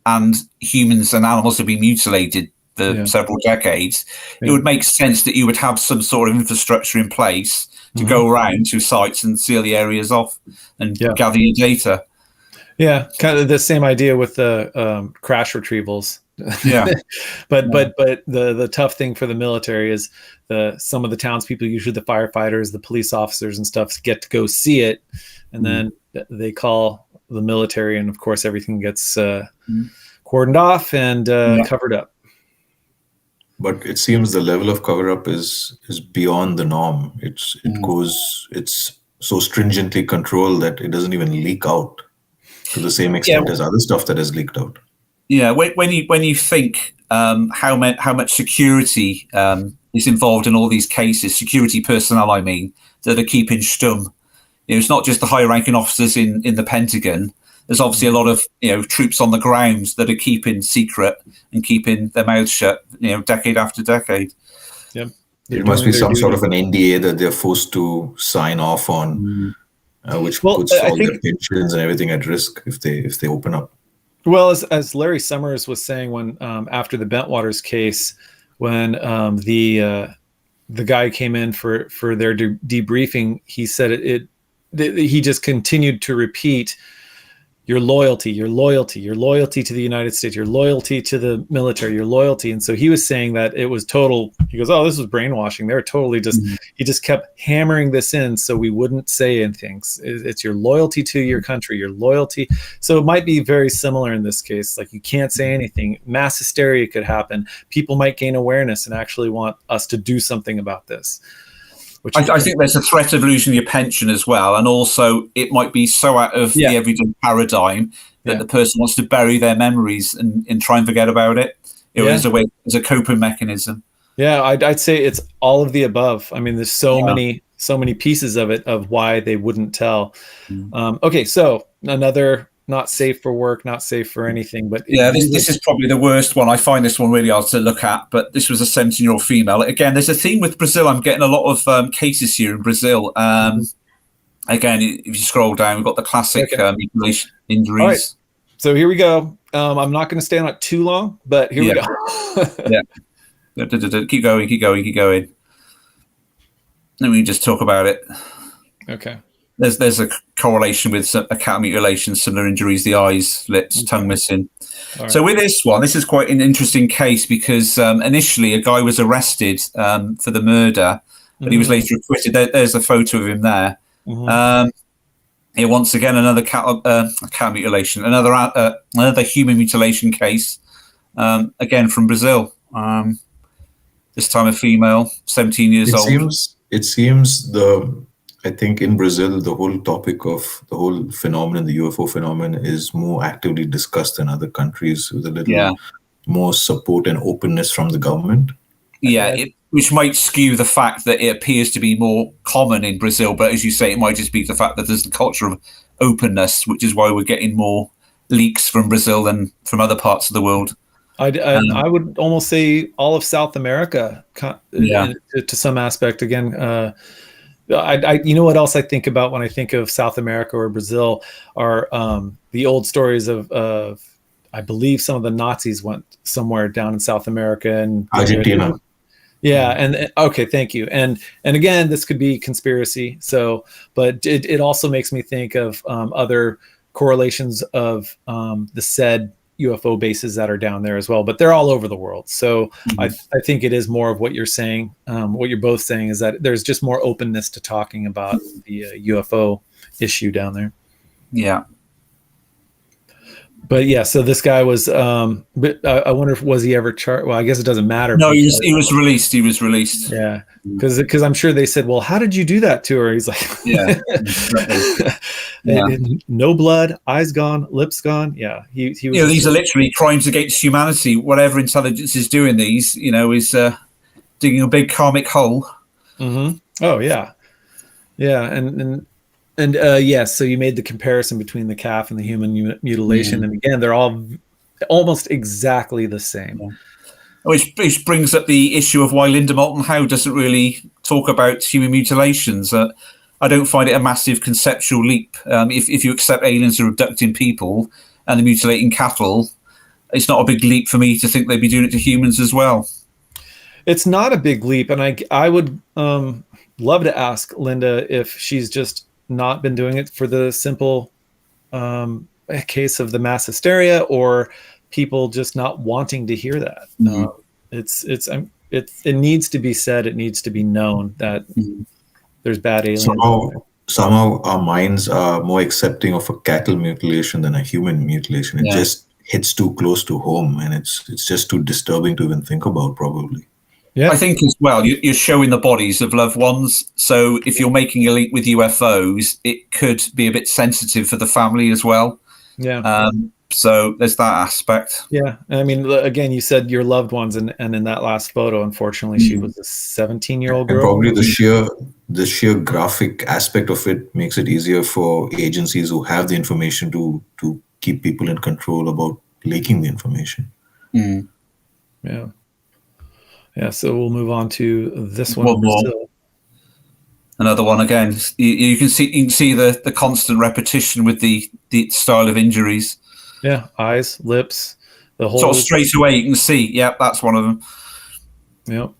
and humans and animals have been mutilated for several decades, it would make sense that you would have some sort of infrastructure in place to go around to sites and seal the areas off and gather your data. Yeah, kind of the same idea with the crash retrievals. But the tough thing for the military is some of the townspeople, usually the firefighters, the police officers and stuff, get to go see it, and then they call the military, and of course everything gets cordoned off and covered up. But it seems the level of cover up is beyond the norm. It's so stringently controlled that it doesn't even leak out to the same extent as other stuff that has leaked out. Yeah, when you think how much security is involved in all these cases, security personnel, I mean, that are keeping stum. You know, it's not just the high-ranking officers in the Pentagon. There's obviously a lot of troops on the ground that are keeping secret and keeping their mouths shut, decade after decade. Yep. It must be some sort of an NDA that they're forced to sign off on, which puts all their pensions and everything at risk if they open up. Well, as Larry Summers was saying when after the Bentwaters case, when the guy came in for their debriefing, he said he just continued to repeat your loyalty to the United States, your loyalty to the military, your loyalty. And so he was saying that it was total. He goes, "Oh, this was brainwashing." They were totally just. He just kept hammering this in so we wouldn't say anything. It's your loyalty to your country, your loyalty. So it might be very similar in this case. Like, you can't say anything. Mass hysteria could happen. People might gain awareness and actually want us to do something about this. I think there's a threat of losing your pension as well, and also it might be so out of the everyday paradigm that the person wants to bury their memories and try and forget about it. As a coping mechanism. Yeah, I'd say it's all of the above. I mean, there's so many pieces of it of why they wouldn't tell. Okay, so another. Not safe for work, not safe for anything. But this is probably the worst one. I find this one really hard to look at. But this was a 17-year-old female. Again, there's a theme with Brazil. I'm getting a lot of cases here in Brazil. Again, if you scroll down, we've got the classic mutilation injuries. All right. So here we go. I'm not going to stay on it too long, but here we go. Keep going. Let me just talk about it. Okay. There's a correlation with a cat mutilation, similar injuries, the eyes, lips, tongue missing. Right. So with this one, this is quite an interesting case because initially a guy was arrested for the murder, but he was later acquitted. There's a photo of him there. Here once again, another cat mutilation, another human mutilation case, again from Brazil. This time a female, 17 years old. It seems I think in Brazil, the whole topic of the whole phenomenon, the UFO phenomenon, is more actively discussed than other countries with a little more support and openness from the government. Yeah, which might skew the fact that it appears to be more common in Brazil. But as you say, it might just be the fact that there's the culture of openness, which is why we're getting more leaks from Brazil than from other parts of the world. I would almost say all of South America to some aspect. Again, you know what else I think about when I think of South America or Brazil are the old stories of I believe some of the Nazis went somewhere down in South America and Argentina. Yeah, and okay, thank you. And again, this could be conspiracy. So, but it also makes me think of other correlations of the said UFO bases that are down there as well, but they're all over the world. So I think it is more of what you're saying. What you're both saying is that there's just more openness to talking about the UFO issue down there. Yeah. But yeah, so this guy was, but I wonder if was he ever charged? Well, I guess it doesn't matter. No, he was released. He was released. Yeah, because I'm sure they said, "Well, how did you do that to her?" He's like, "Yeah, no blood, eyes gone, lips gone." Yeah, he was. These are literally crimes against humanity. Whatever intelligence is doing these, is digging a big karmic hole. Oh yeah, and so you made the comparison between the calf and the human mutilation, and again, they're all almost exactly the same. Yeah. Which brings up the issue of why Linda Moulton Howe doesn't really talk about human mutilations. I don't find it a massive conceptual leap. If you accept aliens are abducting people and they're mutilating cattle, it's not a big leap for me to think they'd be doing it to humans as well. It's not a big leap, and I would love to ask Linda if she's just not been doing it for the simple case of the mass hysteria or people just not wanting to hear that. It needs to be said. It needs to be known that there's bad aliens. Somehow our minds are more accepting of a cattle mutilation than a human mutilation. It just hits too close to home, and it's just too disturbing to even think about, probably. Yeah, I think as well, you're showing the bodies of loved ones. So if you're making a link with UFOs, it could be a bit sensitive for the family as well. Yeah. So there's that aspect. Yeah. I mean, again, you said your loved ones, and in that last photo, unfortunately, she was a 17-year-old girl. And probably the sheer graphic aspect of it makes it easier for agencies who have the information to keep people in control about leaking the information. Yeah. Yeah, so we'll move on to this one. Another one again. You can see the constant repetition with the style of injuries. Yeah, eyes, lips, the whole. Sort of straight away you can see. Yeah, that's one of them. Yep.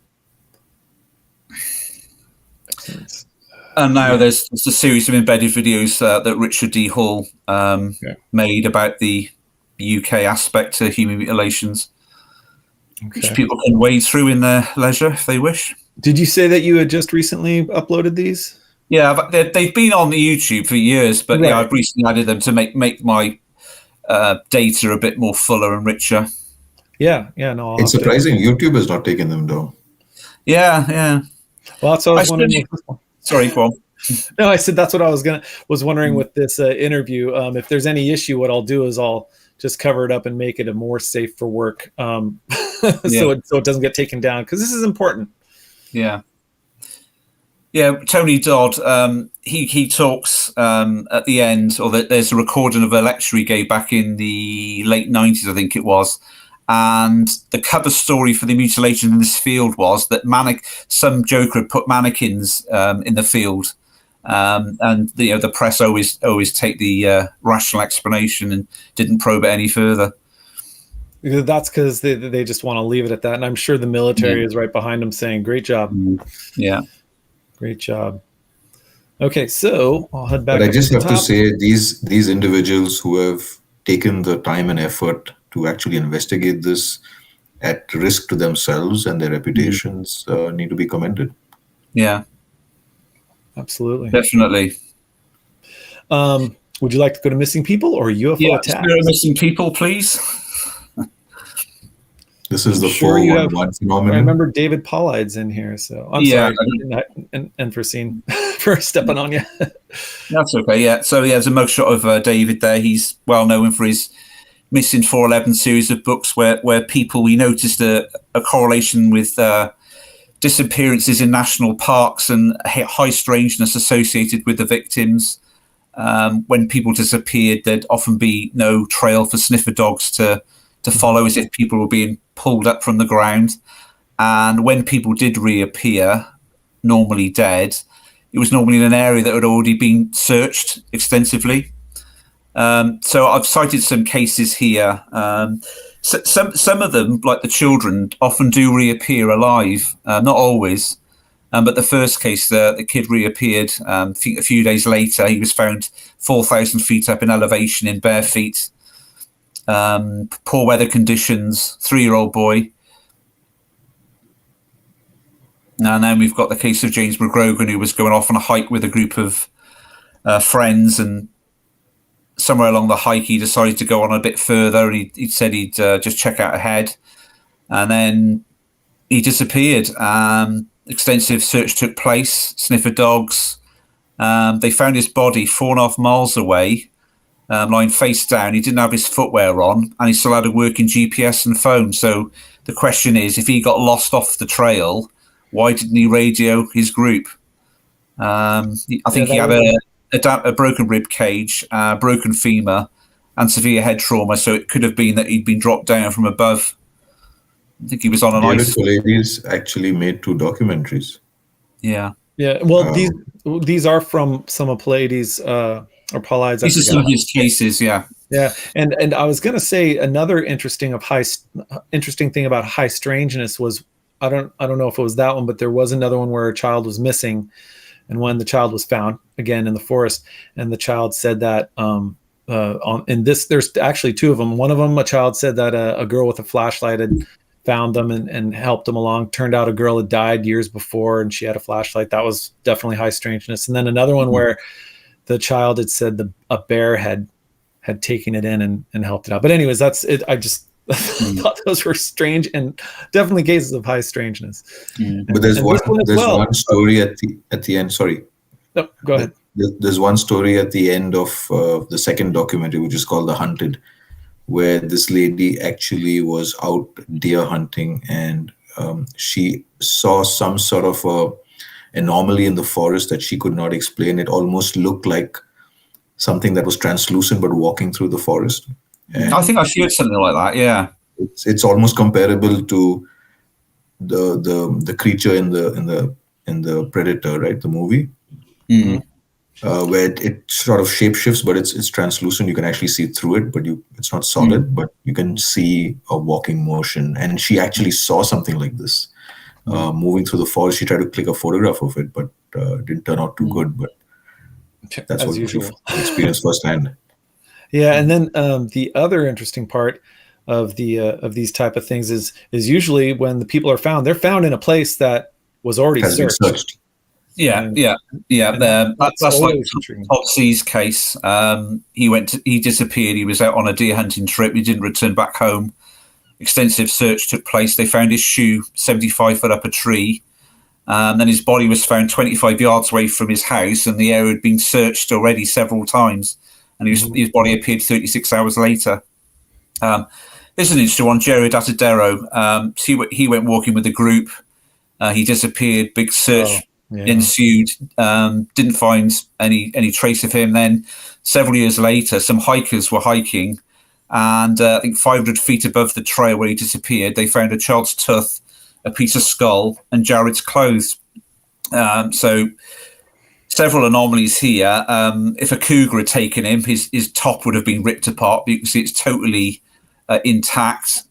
And now there's a series of embedded videos that Richard D. Hall made about the UK aspect to human mutilations. Which people can wade through in their leisure if they wish. Did you say that you had just recently uploaded these? Yeah, they've been on the YouTube for years, but yeah, I've recently added them to make my data a bit more fuller and richer. Yeah, no. It's surprising YouTube has not taken them down. Yeah. Well, that's what I was wondering. Sorry, go on. No, I said that's what I was wondering with this interview. If there's any issue, what I'll do is I'll just cover it up and make it a more safe for work, so it doesn't get taken down, because this is important. Yeah. Tony Dodd, he talks at the end, or there's a recording of a lecture he gave back in the late 90s, I think it was. And the cover story for the mutilation in this field was that some joker had put mannequins in the field. And the press always take the rational explanation and didn't probe it any further. That's because they just want to leave it at that, and I'm sure the military is right behind them saying, "Great job." Yeah, great job. Okay, so I'll head back. But I just have to say, these individuals who have taken the time and effort to actually investigate this at risk to themselves and their reputations need to be commended. Yeah, absolutely, definitely. Would you like to go to missing people or UFO attacks? Missing people, please. This is the 411 phenomenon. I remember David Paulide's in here, so I'm sorry, and for stepping on you. That's okay. Yeah. So there's a mugshot of David there. He's well known for his Missing 411 series of books, where we noticed a correlation with disappearances in national parks and high strangeness associated with the victims. When people disappeared, there'd often be no trail for sniffer dogs to follow, as if people were being pulled up from the ground. And when people did reappear, normally dead, it was normally in an area that had already been searched extensively. So I've cited some cases here. Some of them, like the children, often do reappear alive, not always. But the first case, the kid reappeared a few days later. He was found 4,000 feet up in elevation in bare feet. Poor weather conditions, 3-year-old boy. And then we've got the case of James McGrogan, who was going off on a hike with a group of friends, and somewhere along the hike he decided to go on a bit further, and he said he'd just check out ahead, and then he disappeared. Extensive search took place, sniffer dogs. They found his body 4.5 miles away, lying face down. He didn't have his footwear on, and he still had a working GPS and phone. So the question is, if he got lost off the trail, why didn't he radio his group? I think he had a broken rib cage, broken femur, and severe head trauma. So it could have been that he'd been dropped down from above. I think he was on an ice. Ladies actually made 2 documentaries. Yeah. Well, these are from some of Pallades or Paulide's. These are some of his cases. Yeah. Yeah, and I was going to say another interesting thing about high strangeness was I don't know if it was that one, but there was another one where a child was missing, and when the child was found again in the forest, and the child said that there's actually 2 of them. One of them, a child said that a girl with a flashlight had found them and helped them along. Turned out a girl had died years before, and she had a flashlight. That was definitely high strangeness. And then another one where the child had said a bear had taken it in and helped it out. But anyways, that's it. I just thought those were strange and definitely cases of high strangeness. But there's one story at the end. Sorry. No, go ahead. There's one story at the end of the second documentary, which is called The Hunted, where this lady actually was out deer hunting, and she saw some sort of anomaly in the forest that she could not explain. It almost looked like something that was translucent but walking through the forest. And I think I've heard something like that. Yeah, it's almost comparable to the creature in the Predator, right? The movie. Mm-hmm. Where it sort of shapeshifts, but it's translucent. You can actually see through it, but it's not solid, but you can see a walking motion. And she actually saw something like this moving through the forest. She tried to click a photograph of it, but it didn't turn out too good. But that's what you experienced firsthand. Yeah, and then the other interesting part of these type of things is usually when the people are found, they're found in a place that was already searched. Yeah. That's like Topsy's case. He disappeared. He was out on a deer hunting trip. He didn't return back home. Extensive search took place. They found his shoe 75 foot up a tree. Then his body was found 25 yards away from his house, and the area had been searched already several times. And his body appeared 36 hours later. This is an interesting one. Jared Atadero. He went walking with a group. He disappeared. Big search ensued. Didn't find any trace of him. Then several years later, some hikers were hiking, and I think 500 feet above the trail where he disappeared, they found a child's tooth, a piece of skull, and Jared's clothes. So several anomalies here. If a cougar had taken him, his top would have been ripped apart. You can see it's totally intact.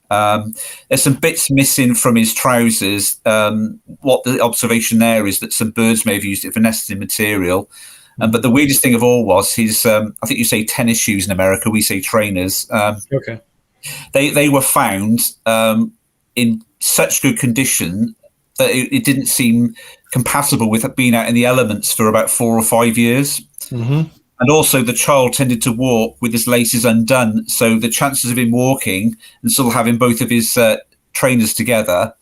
There's some bits missing from his trousers. What the observation there is that some birds may have used it for nesting material. But the weirdest thing of all was his, I think you say tennis shoes in America, we say trainers. Okay. They were found in such good condition that it didn't seem compatible with being out in the elements for about 4 or 5 years. Mm-hmm. And also the child tended to walk with his laces undone. So the chances of him walking and still having both of his trainers together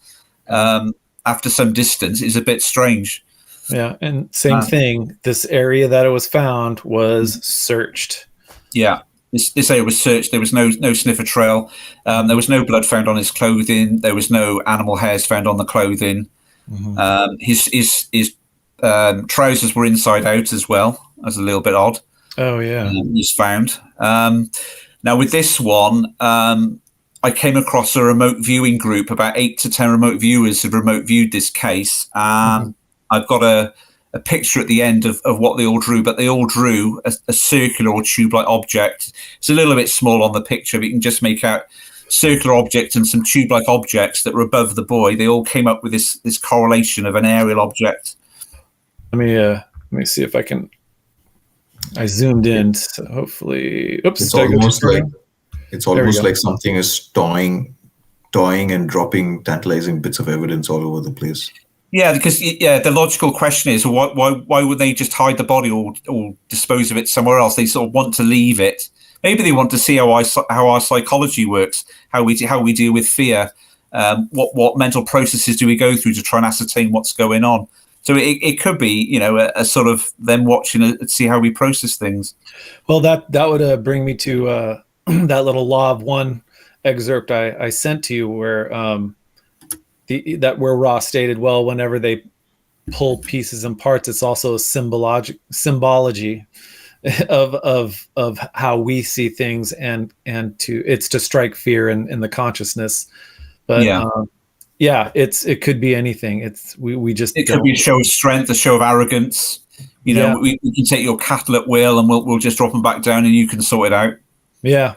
after some distance is a bit strange. Yeah, and same thing. This area that it was found was searched. Yeah, this area was searched. There was no sniffer trail. There was no blood found on his clothing. There was no animal hairs found on the clothing. Mm-hmm. His trousers were inside out as well. That's a little bit odd. Oh yeah, was found. Now with this one, I came across a remote viewing group. About 8 to 10 remote viewers have remote viewed this case. I've got a picture at the end of what they all drew, but they all drew a circular or tube-like object. It's a little bit small on the picture, but you can just make out circular objects and some tube-like objects that were above the boy. They all came up with this correlation of an aerial object. Let me see if I can. I zoomed in, so hopefully. Oops! It's almost like something is toying and dropping tantalizing bits of evidence all over the place. Yeah, because the logical question is why would they just hide the body or dispose of it somewhere else? They sort of want to leave it. Maybe they want to see how our psychology works, how we deal with fear, what mental processes do we go through to try and ascertain what's going on. So it could be a sort of them watching it, see how we process things. Well, that would bring me to that little Law of One excerpt I sent to you where. Where Ross stated, well, whenever they pull pieces and parts, it's also a symbology of how we see things, and it's to strike fear in the consciousness. But it could be anything. It could be a show of strength, a show of arrogance. We can take your cattle at will, and we'll just drop them back down, and you can sort it out. Yeah.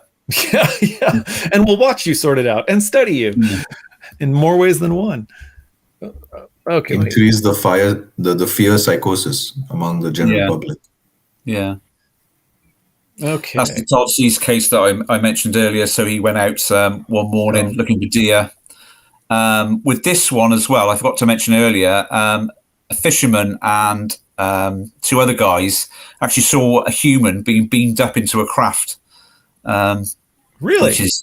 And we'll watch you sort it out and study you. In more ways than one. Okay. Increase the fear psychosis among the general public. Yeah. Okay. That's the Todd C's case that I mentioned earlier. So he went out one morning looking for deer. With this one as well, I forgot to mention earlier, a fisherman and 2 other guys actually saw a human being beamed up into a craft. Really? Which is,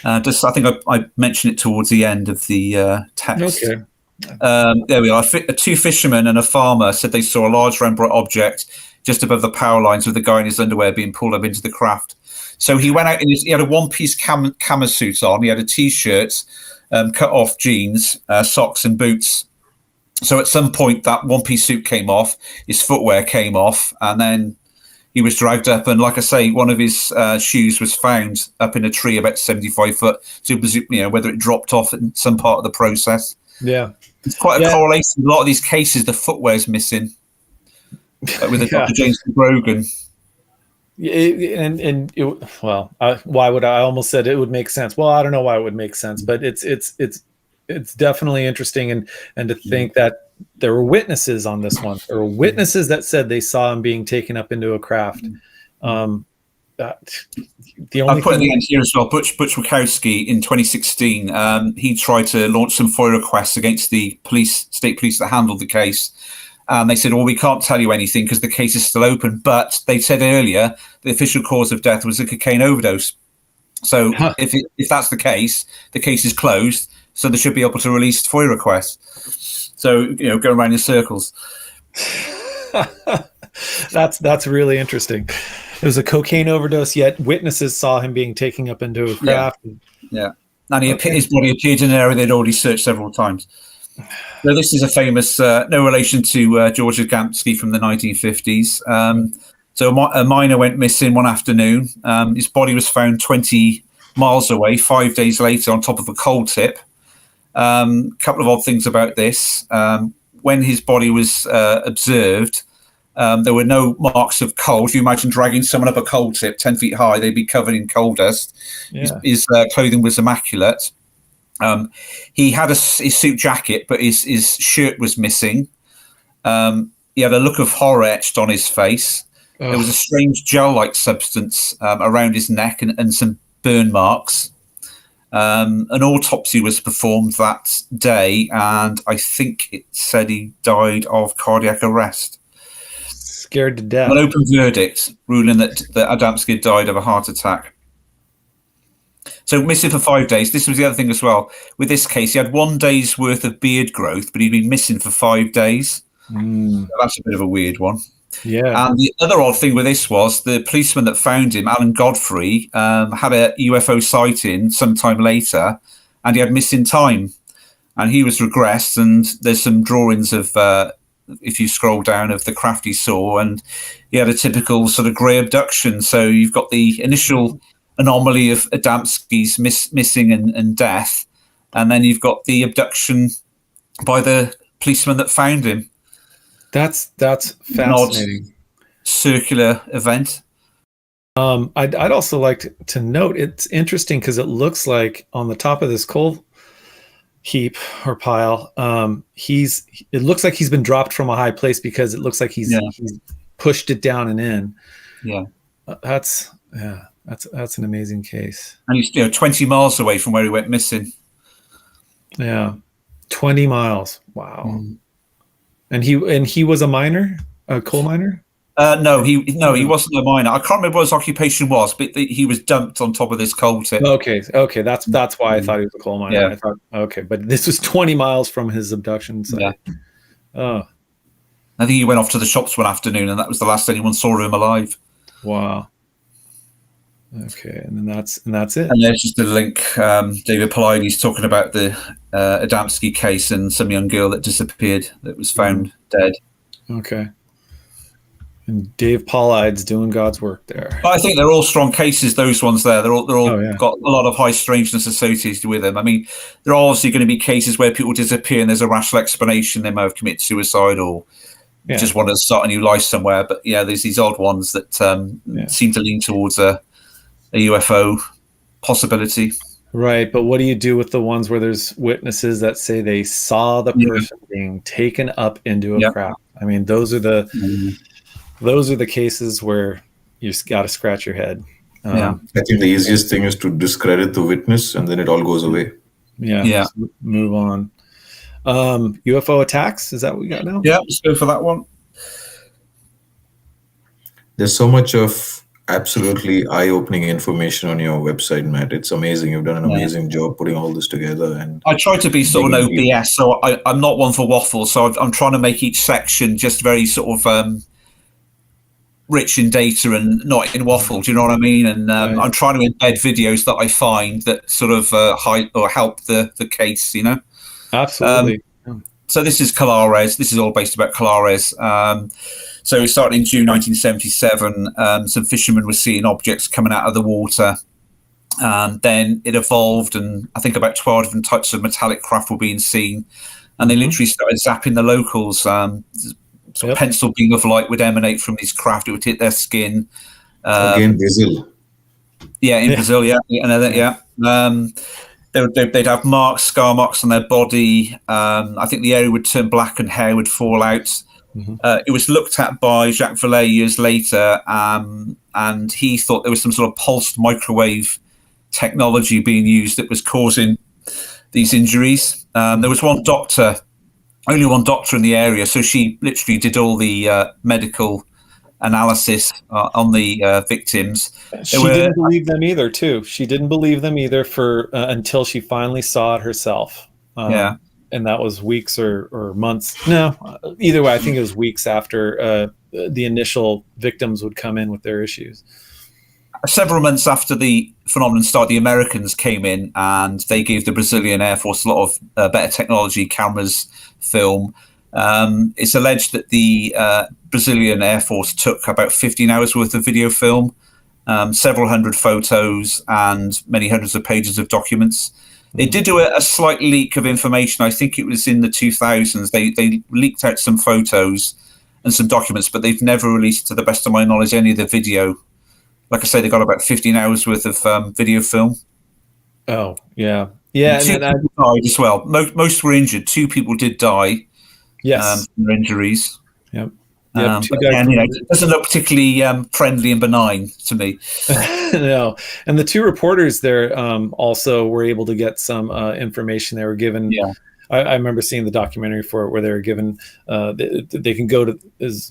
I think I mentioned it towards the end of the text. Okay. There we are. 2 fishermen and a farmer said they saw a large round bright object just above the power lines with the guy in his underwear being pulled up into the craft. So he went out he had a one-piece camo suit on. He had a T-shirt, cut-off jeans, socks and boots. So at some point that one-piece suit came off, his footwear came off, and then he was dragged up, and like I say, one of his shoes was found up in a tree about 75 foot. So it was, whether it dropped off in some part of the process. Yeah, it's quite a correlation. A lot of these cases, the footwear's missing, with the Dr. James Grogan. Why would I almost said it would make sense? Well, I don't know why it would make sense, but it's definitely interesting, and to think that there were witnesses on this one. There were witnesses that said they saw him being taken up into a craft. The only I put in the end here as well. Butch Wachowski in 2016, he tried to launch some FOIA requests against the state police that handled the case. And they said, well, we can't tell you anything because the case is still open. But they said earlier the official cause of death was a cocaine overdose. So if that's the case is closed. So they should be able to release FOIA requests. So, go around in circles. That's really interesting. It was a cocaine overdose, yet witnesses saw him being taken up into a craft. Yeah. And his body appeared in an area they'd already searched several times. So this is a famous, no relation to George Adamski from the 1950s. So a miner went missing one afternoon. His body was found 20 miles away 5 days later on top of a coal tip. Couple of odd things about this. When his body was observed, There were no marks of coal. If you imagine dragging someone up a coal tip 10 feet high, they'd be covered in coal dust. Yeah. His clothing was immaculate. He had his suit jacket, but his shirt was missing. He had a look of horror etched on his face. Ugh. There was a strange gel-like substance around his neck and some burn marks. An autopsy was performed that day, and I think it said he died of cardiac arrest. Scared to death. An open verdict ruling that Adamski died of a heart attack. So missing for 5 days. This was the other thing as well. With this case, he had 1 day's worth of beard growth, but he'd been missing for 5 days. So that's a bit of a weird one. Yeah. And the other odd thing with this was the policeman that found him, Alan Godfrey, had a UFO sighting sometime later, and he had missing time. And he was regressed, and there's some drawings of, if you scroll down, of the craft he saw, and he had a typical sort of grey abduction. So you've got the initial anomaly of Adamski's missing and death, and then you've got the abduction by the policeman that found him. That's fascinating. Circular event. I'd also like to note, it's interesting because it looks like on the top of this coal heap or pile, it looks like he's been dropped from a high place, because it looks like he's pushed it down and in. Yeah. That's an amazing case. And he's 20 miles away from where he went missing. Yeah. 20 miles. Wow. And he was a miner, a coal miner? No, he wasn't a miner. I can't remember what his occupation was, but he was dumped on top of this coal tip. Okay, that's why I thought he was a coal miner. Yeah. I thought, okay, but this was 20 miles from his abduction site. Yeah. Oh. I think he went off to the shops one afternoon, and that was the last anyone saw of him alive. Wow. Okay, and that's it. And there's just a link. David Polides talking about the Adamski case and some young girl that disappeared that was found dead. Okay. And Dave Polides doing God's work there. But I think they're all strong cases. Those ones there, they're all got a lot of high strangeness associated with them. I mean, there are obviously going to be cases where people disappear and there's a rational explanation. They may have committed suicide or just want to start a new life somewhere. But yeah, there's these odd ones that seem to lean towards a UFO possibility. Right, but what do you do with the ones where there's witnesses that say they saw the person being taken up into a craft? I mean, those are the cases where you just got to scratch your head. I think the easiest thing is to discredit the witness, and then it all goes away. Yeah. Move on. UFO attacks, is that what we got now? Yeah, let's go for that one. There's so much of absolutely eye-opening information on your website, Matt. It's amazing. You've done an amazing job putting all this together. And I try to be sort of no BS, so I'm not one for waffle. So I'm trying to make each section just very sort of rich in data and not in waffle. Do you know what I mean? And I'm trying to embed videos that I find that sort of help the case. Absolutely. So this is Colares. This is all based about Colares. So it started in June 1977. Some fishermen were seeing objects coming out of the water. And then it evolved, and I think about 12 different types of metallic craft were being seen. And they literally started zapping the locals. Sort of pencil beam of light would emanate from these craft. It would hit their skin. Again, Brazil. Yeah, in Brazil, They'd have marks, scar marks on their body. I think the area would turn black and hair would fall out. It was looked at by Jacques Vallée years later, and he thought there was some sort of pulsed microwave technology being used that was causing these injuries. There was only one doctor in the area, so she literally did all the medical analysis on the victims. She didn't believe them either, too. She didn't believe them either until she finally saw it herself. And that was weeks or months. No, either way, I think it was weeks after the initial victims would come in with their issues. Several months after the phenomenon started, the Americans came in and they gave the Brazilian Air Force a lot of better technology, cameras, film. It's alleged that the Brazilian Air Force took about 15 hours worth of video film, several hundred photos, and many hundreds of pages of documents. They did do a slight leak of information. I think it was in the 2000s. They leaked out some photos and some documents, but they've never released, to the best of my knowledge, any of the video. Like I say, they got about 15 hours worth of video film. Oh, yeah. Yeah. And two people died as well. Most were injured. 2 people did die. Yes. From their injuries. Yep. Again, it doesn't look particularly friendly and benign to me. No. And the 2 reporters there also were able to get some information. They were given. Yeah. I remember seeing the documentary for it where they were given. They can go to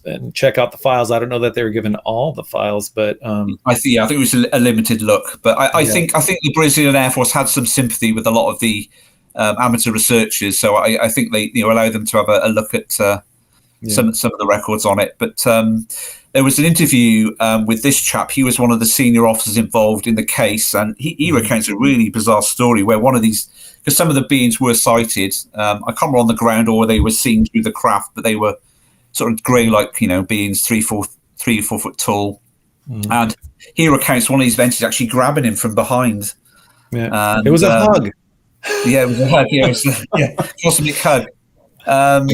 and check out the files. I don't know that they were given all the files, but I think it was a limited look. But I think the Brazilian Air Force had some sympathy with a lot of the amateur researchers, so I think they allow them to have a look at some of the records on it. But there was an interview with this chap. He was one of the senior officers involved in the case, and he recounts a really bizarre story where one of these, because some of the beings were sighted, I can't remember on the ground or they were seen through the craft, but they were sort of grey-like, beings 3 or 4 foot tall. And he recounts one of these ventures actually grabbing him from behind. Yeah, and, it was a hug. Yeah, it was a hug. Yeah, it was a cosmic hug. I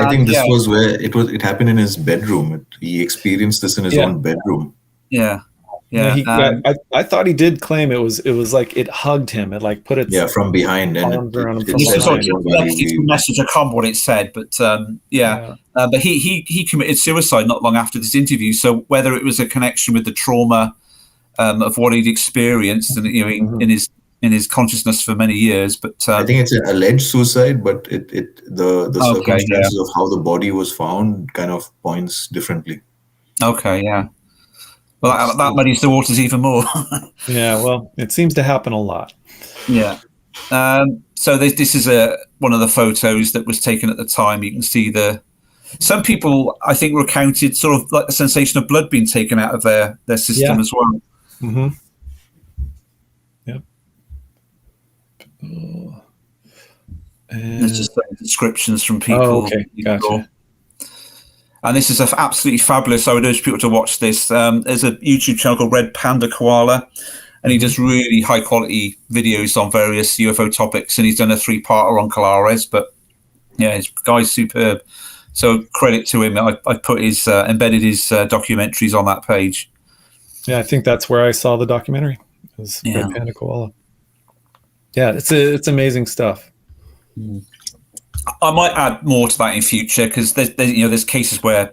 think this was where it happened in his bedroom. He experienced this in his own bedroom. Yeah. I thought he did claim it was like it hugged him. It like put its from behind and this is like a message. I can't remember what it said, but but he committed suicide not long after this interview. So whether it was a connection with the trauma of what he'd experienced and in his consciousness for many years, but I think it's an alleged suicide, but the circumstances of how the body was found kind of points differently. Okay, yeah. Well, that muddies the waters even more. Yeah, well, it seems to happen a lot. Yeah. So this is one of the photos that was taken at the time. You can see some people, I think, recounted sort of like the sensation of blood being taken out of their system as well. Mm-hmm. Yep. And there's just descriptions from people. Oh, okay, gotcha. And this is absolutely fabulous. I would urge people to watch this. There's a YouTube channel called Red Panda Koala, and he does really high quality videos on various UFO topics. And he's done a 3-parter on Colares. But yeah, his guy's superb. So credit to him. I put embedded his documentaries on that page. Yeah, I think that's where I saw the documentary. It was Red Panda Koala. Yeah, it's amazing stuff. I might add more to that in future because there's cases where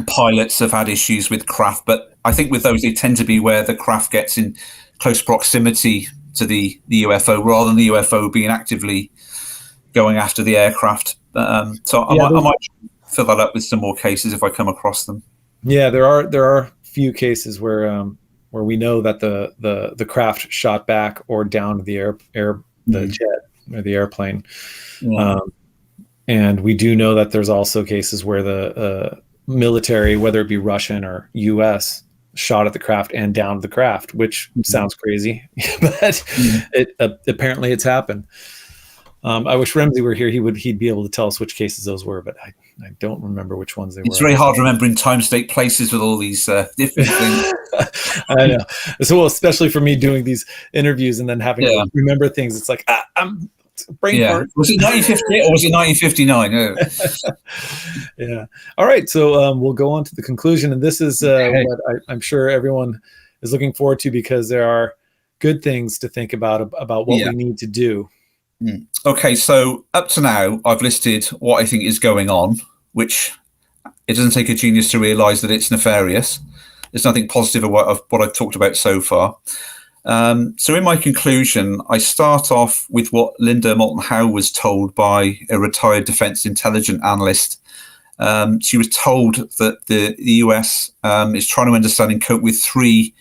pilots have had issues with craft, but I think with those they tend to be where the craft gets in close proximity to the UFO rather than the UFO being actively going after the aircraft. So I might fill that up with some more cases if I come across them. Yeah, there are few cases where we know that the craft shot back or down the jet or the airplane. Yeah. And we do know that there's also cases where the military, whether it be Russian or U.S., shot at the craft and downed the craft, which sounds crazy, but apparently it's happened. I wish Ramsey were here. He'd be able to tell us which cases those were, but I don't remember which ones they were. It's very hard remembering time, state, places with all these different things. I know. So, especially for me doing these interviews and then having to remember things, it's like I'm brain fart. Was it 1958 or was it 1959? Yeah. All right. So we'll go on to the conclusion, and this is what I'm sure everyone is looking forward to because there are good things to think about what we need to do. Okay, so up to now, I've listed what I think is going on, which it doesn't take a genius to realise that it's nefarious. There's nothing positive about what I've talked about so far. So in my conclusion, I start off with what Linda Moulton Howe was told by a retired defence intelligence analyst. She was told that the US is trying to understand and cope with 3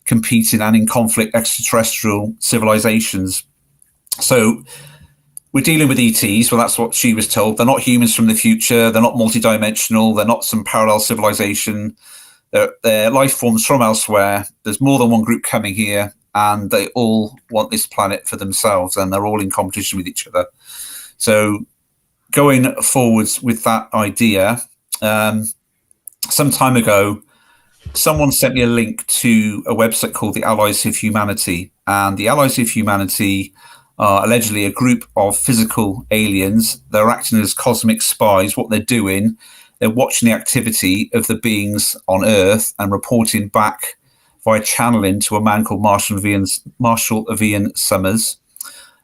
competing and in conflict extraterrestrial civilizations. So we're dealing with ETs. Well, that's what she was told. They're not humans from the future. They're not multidimensional. They're not some parallel civilization. They're life forms from elsewhere. There's more than one group coming here, and they all want this planet for themselves, and they're all in competition with each other. So going forwards with that idea, some time ago, someone sent me a link to a website called the Allies of Humanity, and the Allies of Humanity are allegedly a group of physical aliens. They're acting as cosmic spies. What they're doing, they're watching the activity of the beings on Earth and reporting back via channeling to a man called Marshall Avian Summers,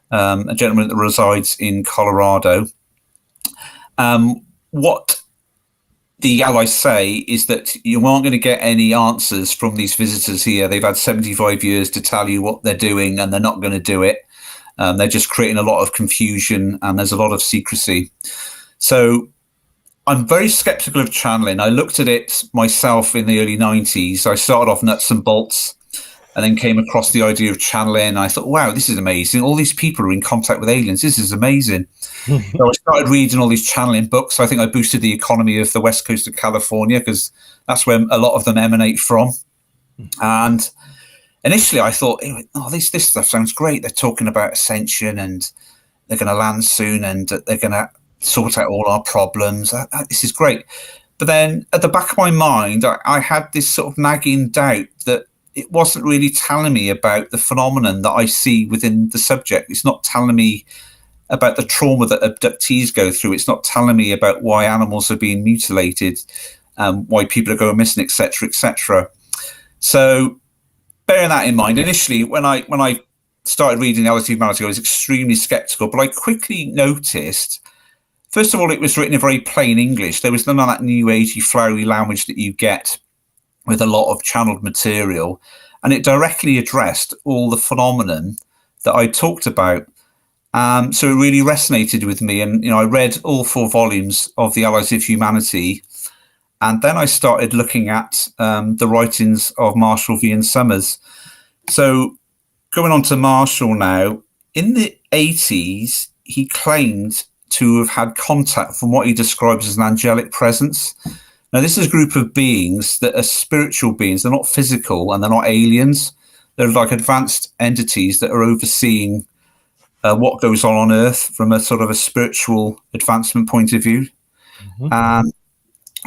a gentleman that resides in Colorado. What the Allies say is that you aren't going to get any answers from these visitors here. They've had 75 years to tell you what they're doing, and they're not going to do it. They're just creating a lot of confusion, and there's a lot of secrecy. So I'm very skeptical of channeling. I looked at it myself in the early 90s. I started off nuts and bolts and then came across the idea of channeling. I thought, wow, this is amazing. All these people are in contact with aliens. This is amazing. So I started reading all these channeling books. I think I boosted the economy of the west coast of California because that's where a lot of them emanate from. And initially I thought, oh, this stuff sounds great. They're talking about ascension and they're going to land soon and they're going to sort out all our problems. This is great. But then at the back of my mind, I had this sort of nagging doubt that it wasn't really telling me about the phenomenon that I see within the subject. It's not telling me about the trauma that abductees go through. It's not telling me about why animals are being mutilated, why people are going missing, etc., etc. So bearing that in mind, initially when I started reading The Allies of Humanity, I was extremely skeptical, but I quickly noticed, first of all, it was written in very plain English. There was none of that new agey, flowery language that you get with a lot of channeled material. And it directly addressed all the phenomenon that I talked about. So it really resonated with me. And, I read all 4 volumes of The Allies of Humanity. And then I started looking at the writings of Marshall Avian Summers. So going on to Marshall now, in the 80s, he claimed to have had contact from what he describes as an angelic presence. Now, this is a group of beings that are spiritual beings. They're not physical and they're not aliens. They're like advanced entities that are overseeing what goes on Earth from a sort of a spiritual advancement point of view. And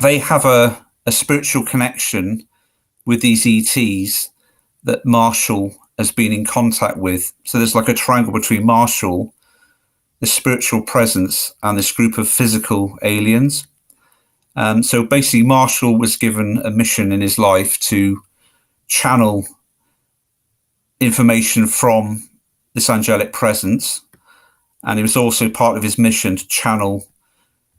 they have a spiritual connection with these ETs that Marshall has been in contact with. So there's like a triangle between Marshall, the spiritual presence, and this group of physical aliens. So basically, Marshall was given a mission in his life to channel information from this angelic presence. And it was also part of his mission to channel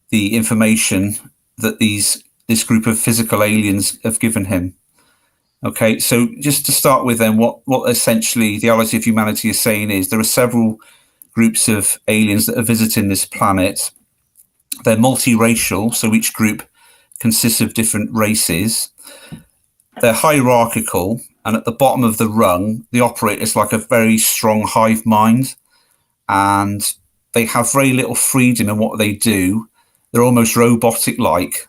the information that this group of physical aliens have given him. Okay, so just to start with then, what essentially the Allies of Humanity is saying is there are several groups of aliens that are visiting this planet. They're multiracial, so each group consists of different races. They're hierarchical, and at the bottom of the rung, they operate as like a very strong hive mind, and they have very little freedom in what they do. They're almost robotic-like.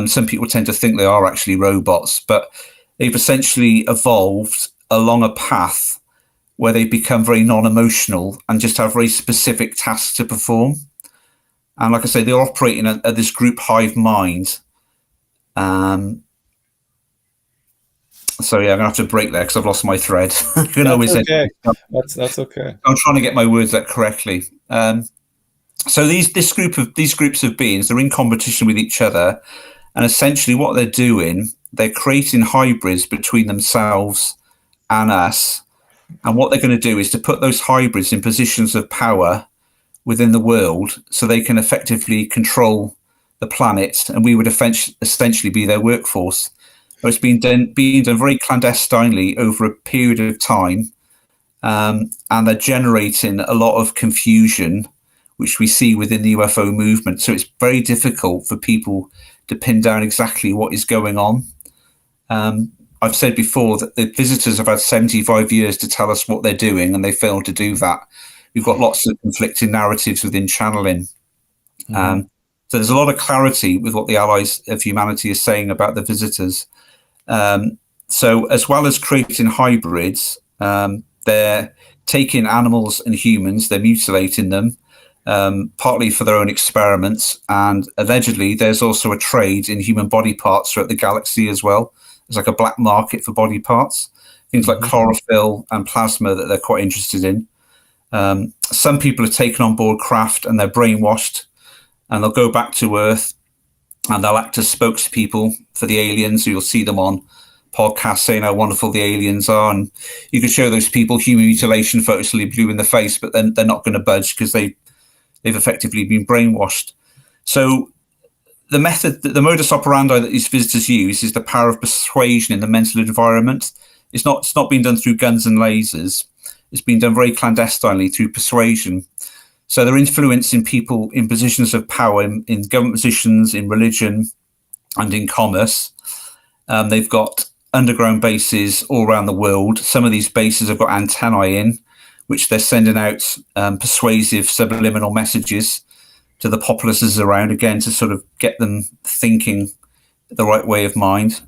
Some people tend to think they are actually robots, but they've essentially evolved along a path where they become very non-emotional and just have very specific tasks to perform. And like I say, they're operating at this group hive mind. So yeah, I'm gonna have to break there because I've lost my thread. That's okay. That's okay. I'm trying to get my words out correctly. So these groups of beings, they're in competition with each other, and essentially what they're doing, they're creating hybrids between themselves and us. And what they're going to do is to put those hybrids in positions of power within the world so they can effectively control the planet, and we would essentially be their workforce. But it's being done very clandestinely over a period of time, and they're generating a lot of confusion, which we see within the UFO movement. So it's very difficult for people to pin down exactly what is going on. I've said before that the visitors have had 75 years to tell us what they're doing, and they failed to do that. We've got lots of conflicting narratives within channeling. So there's a lot of clarity with what the Allies of Humanity is saying about the visitors. So as well as creating hybrids, they're taking animals and humans, they're mutilating them, partly for their own experiments. And allegedly, there's also a trade in human body parts throughout the galaxy as well. There's like a black market for body parts, things like chlorophyll and plasma that they're quite interested in. Some people are taken on board craft and they're brainwashed, and they'll go back to Earth and they'll act as spokespeople for the aliens. So you'll see them on podcasts saying how wonderful the aliens are, and you can show those people human mutilation photos till they're blue in the face, but then they're not going to budge because they've effectively been brainwashed. So the modus operandi that these visitors use is the power of persuasion in the mental environment. It's not being done through guns and lasers. It's been done very clandestinely through persuasion. So they're influencing people in positions of power, in government positions, in religion, and in commerce. They've got underground bases all around the world. Some of these bases have got antennae in, which they're sending out persuasive subliminal messages to the populaces around, again, to sort of get them thinking the right way of mind.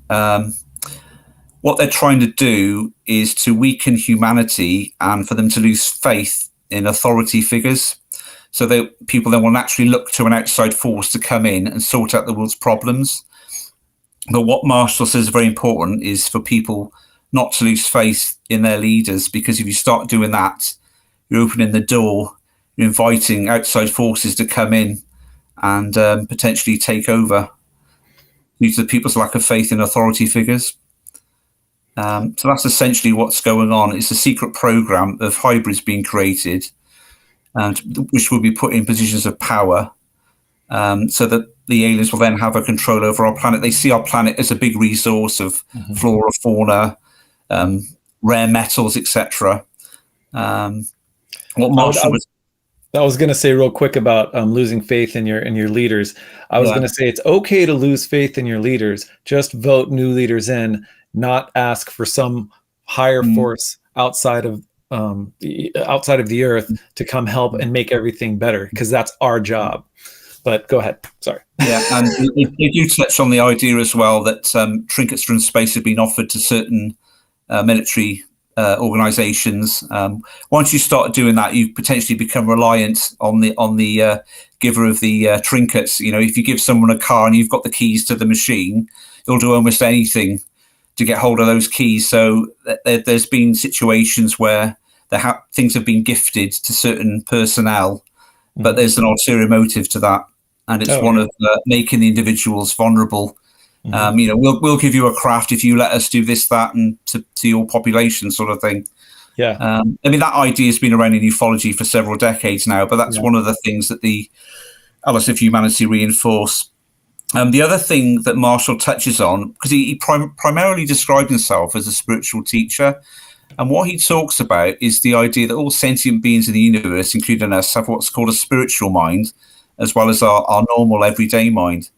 What they're trying to do is to weaken humanity and for them to lose faith in authority figures. So people then will naturally look to an outside force to come in and sort out the world's problems. But what Marshall says is very important is for people not to lose faith in their leaders, because if you start doing that, you're opening the door, you're inviting outside forces to come in and potentially take over due to the people's lack of faith in authority figures. So that's essentially what's going on. It's a secret program of hybrids being created, and which will be put in positions of power, so that the aliens will then have a control over our planet. They see our planet as a big resource of flora, fauna, rare metals, etc. What Marshall was. I was going to say real quick about losing faith in your leaders. I was going to say it's okay to lose faith in your leaders. Just vote new leaders in, not ask for some higher force outside of the earth to come help and make everything better, because that's our job. But go ahead. Sorry. Yeah, and you do touch on the idea as well that trinkets from space have been offered to certain military organizations. Once you start doing that, you potentially become reliant on the giver of the trinkets. You know, if you give someone a car and you've got the keys to the machine, you'll do almost anything to get hold of those keys. So there's been situations where things have been gifted to certain personnel, but there's an ulterior motive to that, and it's one of making the individuals vulnerable. You know, we'll give you a craft if you let us do this, that, and to your population, sort of thing. Yeah. I mean, that idea has been around in ufology for several decades now, but that's one of the things that the Atlas of Humanity reinforce. The other thing that Marshall touches on, because he primarily described himself as a spiritual teacher, and what he talks about is the idea that all sentient beings in the universe, including us, have what's called a spiritual mind, as well as our normal everyday mind.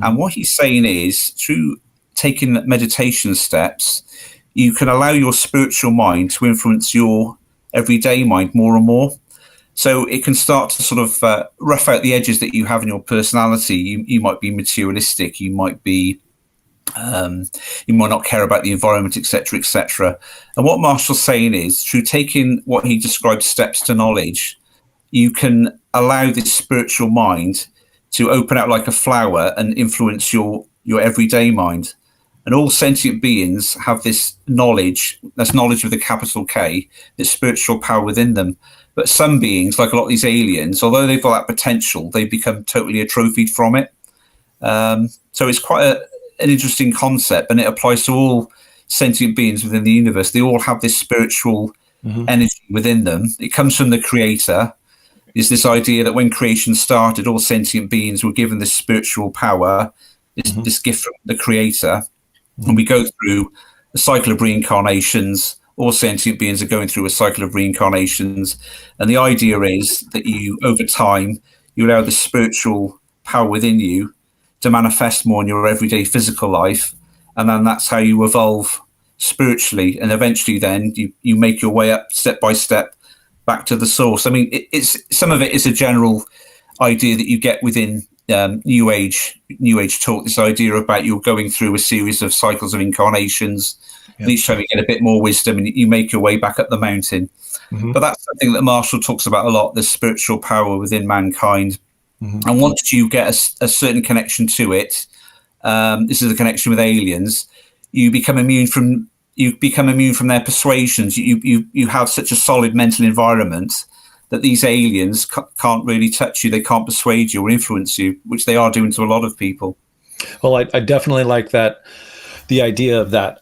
And what he's saying is, through taking meditation steps, you can allow your spiritual mind to influence your everyday mind more and more. So it can start to sort of rough out the edges that you have in your personality. You might be materialistic, you might not care about the environment, etc., etc. And what Marshall's saying is, through taking what he describes steps to knowledge, you can allow this spiritual mind to open out like a flower and influence your everyday mind. And all sentient beings have this knowledge, that's knowledge with a capital K, this spiritual power within them. But some beings, like a lot of these aliens, although they've got that potential, they become totally atrophied from it. So it's quite an interesting concept, and it applies to all sentient beings within the universe. They all have this spiritual energy within them. It comes from the Creator. Is this idea that when creation started, all sentient beings were given this spiritual power, this gift from the Creator. And we go through a cycle of reincarnations. All sentient beings are going through a cycle of reincarnations. And the idea is that you, over time, you allow the spiritual power within you to manifest more in your everyday physical life. And then that's how you evolve spiritually. And eventually then you make your way up step by step back to the source. I mean, it's some of it is a general idea that you get within New Age talk. This idea about you're going through a series of cycles of incarnations, and each time you get a bit more wisdom, and you make your way back up the mountain. But that's something that Marshall talks about a lot: the spiritual power within mankind. And once you get a certain connection to it, this is a connection with aliens. You become immune from their persuasions. You have such a solid mental environment that these aliens can't really touch you. They can't persuade you or influence you, which they are doing to a lot of people. Well, I definitely like that, the idea of that,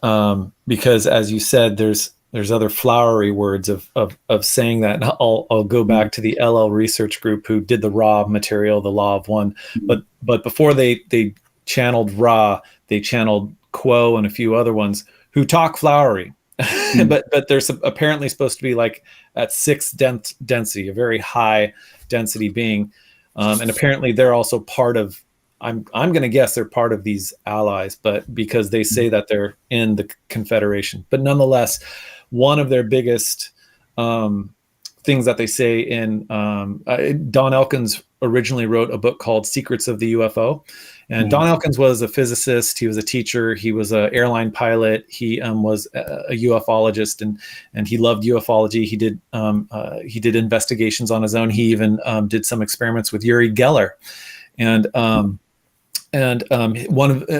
because as you said, there's other flowery words of saying that. And I'll go back to the LL research group who did the Ra material, the Law of One. But before they channeled Ra, they channeled Quo and a few other ones who talk flowery. but there's apparently supposed to be like at 6 density, a very high density being. And apparently they're also part of, I'm going to guess they're part of these allies, but because they say that they're in the Confederation. But nonetheless, one of their biggest things that they say in Don Elkins originally wrote a book called Secrets of the UFO. And Don Elkins was a physicist. He was a teacher. He was an airline pilot. He was a ufologist, and he loved ufology. He did investigations on his own. He even did some experiments with Uri Geller. And one of,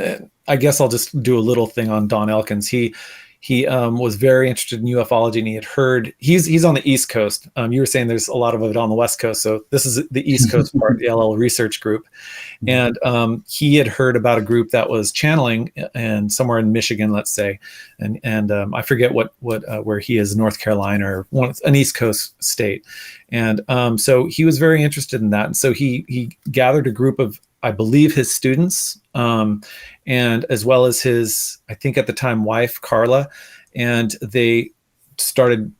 I guess I'll just do a little thing on Don Elkins. He was very interested in ufology, and he had heard, he's on the East Coast. You were saying there's a lot of it on the West Coast. So this is the East Coast part, the LL research group. And he had heard about a group that was channeling and somewhere in Michigan, let's say. And I forget what where he is, North Carolina or an East Coast state. And so he was very interested in that. And so he gathered a group of, I believe, his students, and as well as his, I think at the time, wife, Carla, and they started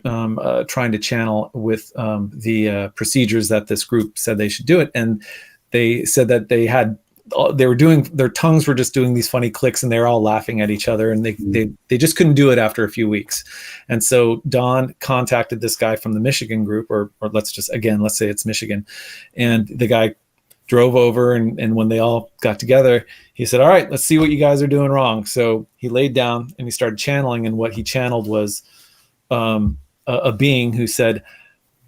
trying to channel with the procedures that this group said they should do it. And they said that they were doing, their tongues were just doing these funny clicks, and they were all laughing at each other, and they just couldn't do it after a few weeks. And so Don contacted this guy from the Michigan group, or let's say it's Michigan, and the guy drove over, and when they all got together, he said, all right, let's see what you guys are doing wrong. So he laid down and he started channeling, and what he channeled was a being who said,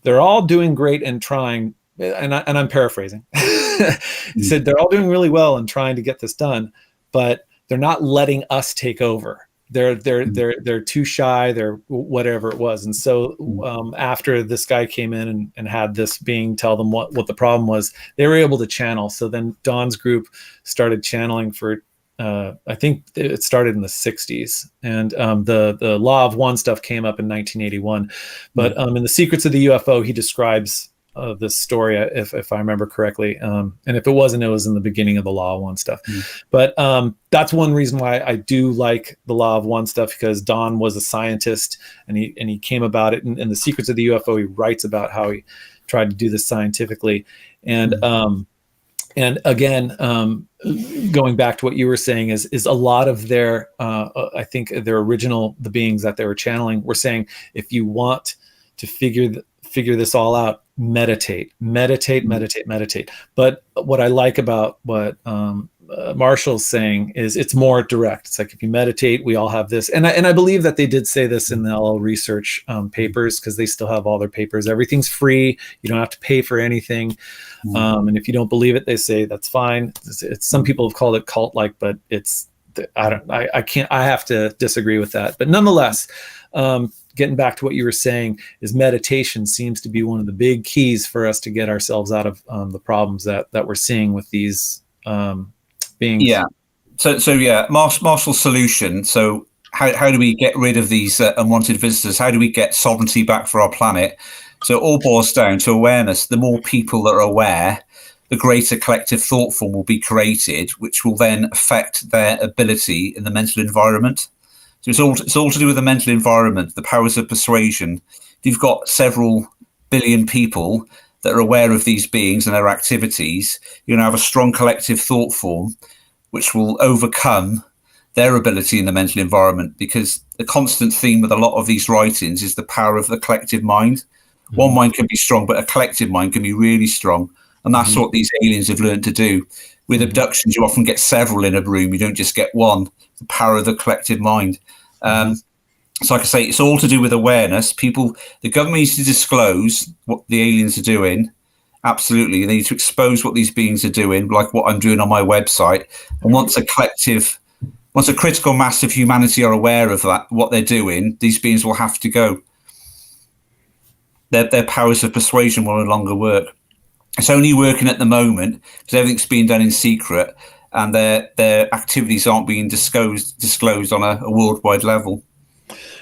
they're all doing great and trying, and I'm paraphrasing. He said, they're all doing really well and trying to get this done, but they're not letting us take over. They're too shy. They're whatever it was. And so after this guy came in and had this being tell them what the problem was, they were able to channel. So then Don's group started channeling for, I think it started in the 60s, and the Law of One stuff came up in 1981. But in the Secrets of the UFO, he describes this story, if I remember correctly. And if it wasn't, it was in the beginning of the Law of One stuff. But that's one reason why I do like the Law of One stuff, because Don was a scientist, and he came about it. In the Secrets of the UFO, he writes about how he tried to do this scientifically. And again, going back to what you were saying, is a lot of their, I think their original, the beings that they were channeling, were saying, if you want to figure this all out, meditate. But what I like about what Marshall's saying is it's more direct. It's like, if you meditate, we all have this. And I believe that they did say this in the LL research papers, because they still have all their papers. Everything's free. You don't have to pay for anything. And if you don't believe it, they say that's fine. It's some people have called it cult-like, but I have to disagree with that. But nonetheless, getting back to what you were saying, is meditation seems to be one of the big keys for us to get ourselves out of the problems that we're seeing with these beings. Yeah. So yeah, Marshall's solution. So how do we get rid of these unwanted visitors? How do we get sovereignty back for our planet? So it all boils down to awareness. The more people that are aware, the greater collective thought form will be created, which will then affect their ability in the mental environment. So it's all to do with the mental environment, the powers of persuasion. If you've got several billion people that are aware of these beings and their activities, you're going to have a strong collective thought form, which will overcome their ability in the mental environment, because the constant theme with a lot of these writings is the power of the collective mind. One mind can be strong, but a collective mind can be really strong. And that's what these aliens have learned to do. With abductions, you often get several in a room. You don't just get one. The power of the collective mind. So like I say, it's all to do with awareness. The government needs to disclose what the aliens are doing. Absolutely. They need to expose what these beings are doing, like what I'm doing on my website. And once a critical mass of humanity are aware of that, what they're doing, these beings will have to go. Their powers of persuasion will no longer work. It's only working at the moment because everything's being done in secret. and their activities aren't being disclosed on a worldwide level.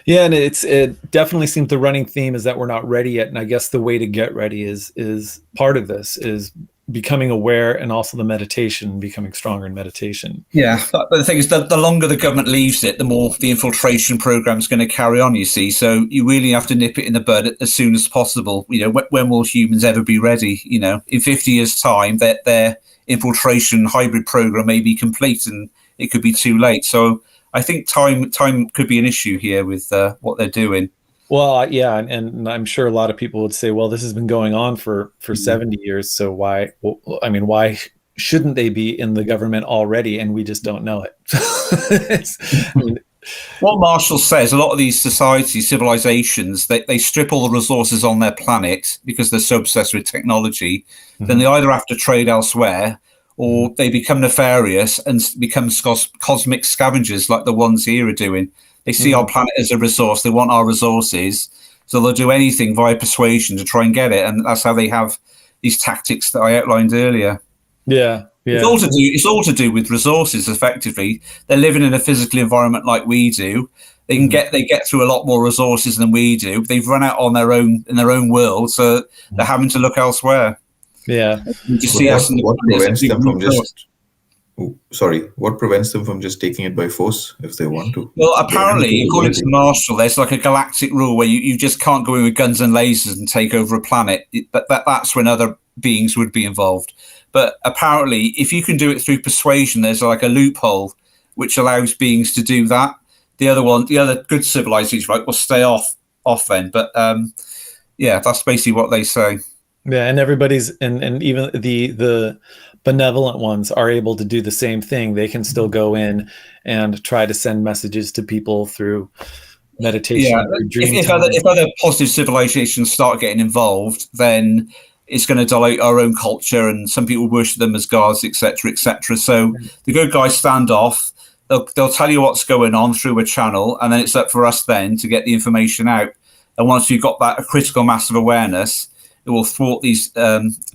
Yeah, and it definitely seems the running theme is that we're not ready yet, and I guess the way to get ready is part of this is becoming aware, and also the meditation, becoming stronger in meditation. Yeah, but the thing is, the longer the government leaves it, the more the infiltration program is going to carry on, you see. So you really have to nip it in the bud as soon as possible. You know, when will humans ever be ready? You know, in 50 years' time, their infiltration hybrid program may be complete, and it could be too late. So I think time could be an issue here with what they're doing. Well, yeah, and I'm sure a lot of people would say, well, this has been going on for 70 years, so why? Well, I mean, why shouldn't they be in the government already, and we just don't know it? I mean, what Marshall says, a lot of these societies, civilizations, they strip all the resources on their planet because they're so obsessed with technology. Then they either have to trade elsewhere, or they become nefarious and become cosmic scavengers like the ones here are doing. They see our planet as a resource. They want our resources. So they'll do anything via persuasion to try and get it. And that's how they have these tactics that I outlined earlier. Yeah. It's all to do with resources, effectively. They're living in a physical environment like we do. They can get through a lot more resources than we do. They've run out in their own world, so they're having to look elsewhere. Yeah. You see us in what prevents them from just... what prevents them from just taking it by force if they want to? Well, apparently, according to Marshall, there's like a galactic rule where you just can't go in with guns and lasers and take over a planet. That's when other beings would be involved. But apparently, if you can do it through persuasion, there's like a loophole which allows beings to do that. The other good civilizations, right, will stay off then. But yeah, that's basically what they say. Yeah, and everybody's and even the benevolent ones are able to do the same thing. They can still go in and try to send messages to people through meditation. Yeah, if other positive civilizations start getting involved, then it's going to dilute our own culture, and some people worship them as gods, etc., etc. So the good guys stand off. They'll tell you what's going on through a channel, and then it's up for us then to get the information out. And once we've got that critical mass of awareness, it will thwart these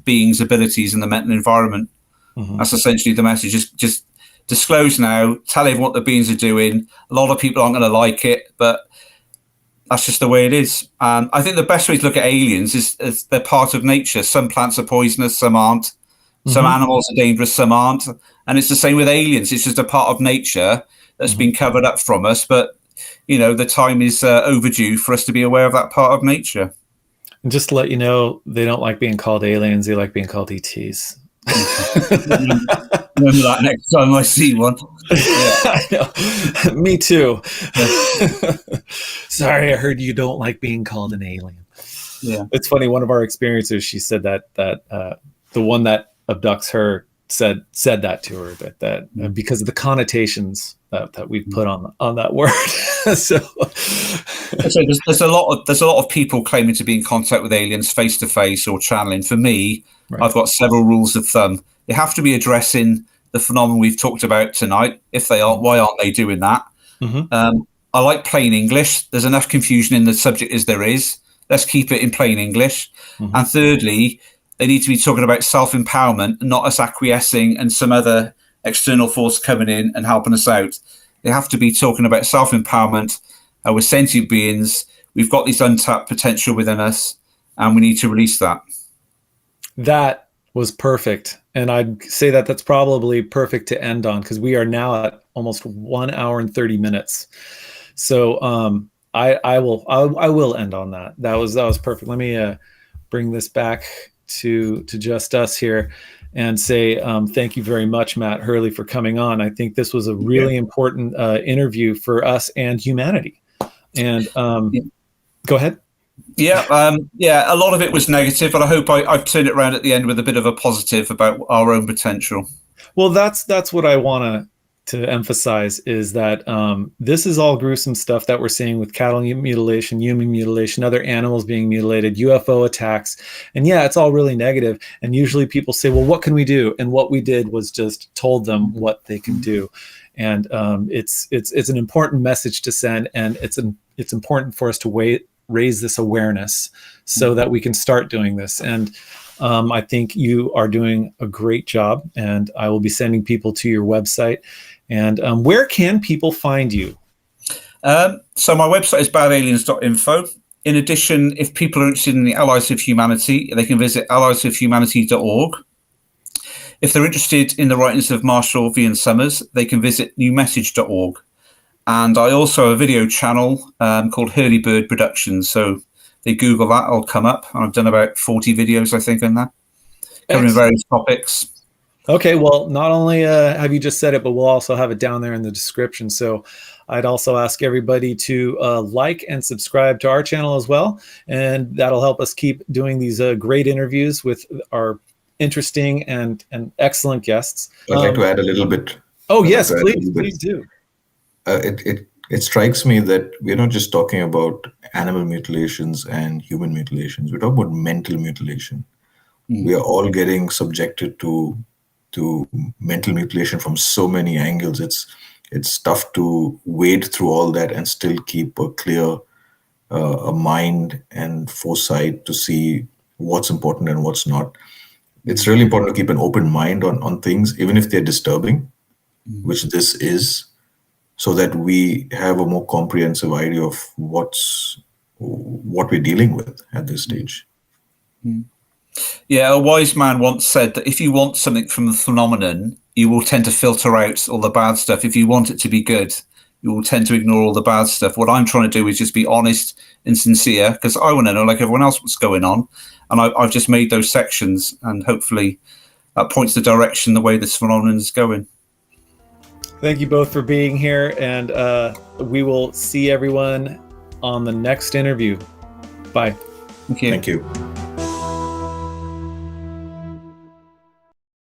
beings' abilities in the mental environment. That's essentially the message. Just disclose now, tell everyone what the beings are doing. A lot of people aren't going to like it, but that's just the way it is. I think the best way to look at aliens is they're part of nature. Some plants are poisonous, some aren't. Some animals are dangerous, some aren't. And it's the same with aliens. It's just a part of nature that's been covered up from us. But, you know, the time is overdue for us to be aware of that part of nature. And just to let you know, they don't like being called aliens. They like being called ETs. Remember that next time I see one. Yeah. I know. Me too. Sorry, I heard you don't like being called an alien. Yeah, it's funny. One of our experiencers, she said that the one that abducts her said that to her that because of the connotations that we've put on that word. So there's a lot of people claiming to be in contact with aliens face to face or channeling. For me, right, I've got several rules of thumb. They have to be addressing the phenomenon we've talked about tonight. If they aren't, why aren't they doing that? I like plain English. There's enough confusion in the subject as there is. Let's keep it in plain English. And thirdly, they need to be talking about self-empowerment, not us acquiescing and some other external force coming in and helping us out. They have to be talking about self-empowerment. We're sentient beings. We've got this untapped potential within us, and we need to release that. That was perfect. And I'd say that that's probably perfect to end on, because we are now at almost 1 hour and 30 minutes. So I will end on that. That was perfect. Let me bring this back to just us here and say thank you very much, Matt Hurley, for coming on. I think this was a really important interview for us and humanity. And go ahead. Yeah, a lot of it was negative, but I hope I've turned it around at the end with a bit of a positive about our own potential. Well, that's what I want to emphasize, is that this is all gruesome stuff that we're seeing with cattle mutilation, human mutilation, other animals being mutilated, UFO attacks. And yeah, it's all really negative. And usually people say, well, what can we do? And what we did was just told them what they can do. And it's an important message to send. And it's important for us to raise this awareness so that we can start doing this. And I think you are doing a great job, and I will be sending people to your website. And where can people find you? So my website is badaliens.info. In addition, if people are interested in the Allies of Humanity, they can visit alliesofhumanity.org. If they're interested in the writings of Marshall V. and Summers, they can visit newmessage.org. And I also have a video channel called Hurley Bird Productions. So they Google that, I'll come up. And I've done about 40 videos, I think, on that, covering various topics. Okay, well, not only have you just said it, but we'll also have it down there in the description. So I'd also ask everybody to like and subscribe to our channel as well. And that'll help us keep doing these great interviews with our interesting and excellent guests. I'd like to add a little bit. Oh, yes, please do. It strikes me that we're not just talking about animal mutilations and human mutilations. We're talking about mental mutilation. We are all getting subjected to mental mutilation from so many angles. It's tough to wade through all that and still keep a clear a mind and foresight to see what's important and what's not. It's really important to keep an open mind on things, even if they're disturbing, which this is, so that we have a more comprehensive idea of what we're dealing with at this stage. Yeah, a wise man once said that if you want something from the phenomenon, you will tend to filter out all the bad stuff. If you want it to be good, you will tend to ignore all the bad stuff. What I'm trying to do is just be honest and sincere, because I want to know, like everyone else, what's going on. And I've just made those sections, and hopefully that points the direction, the way this phenomenon is going. Thank you both for being here, and we will see everyone on the next interview. Bye. Thank you. Thank you.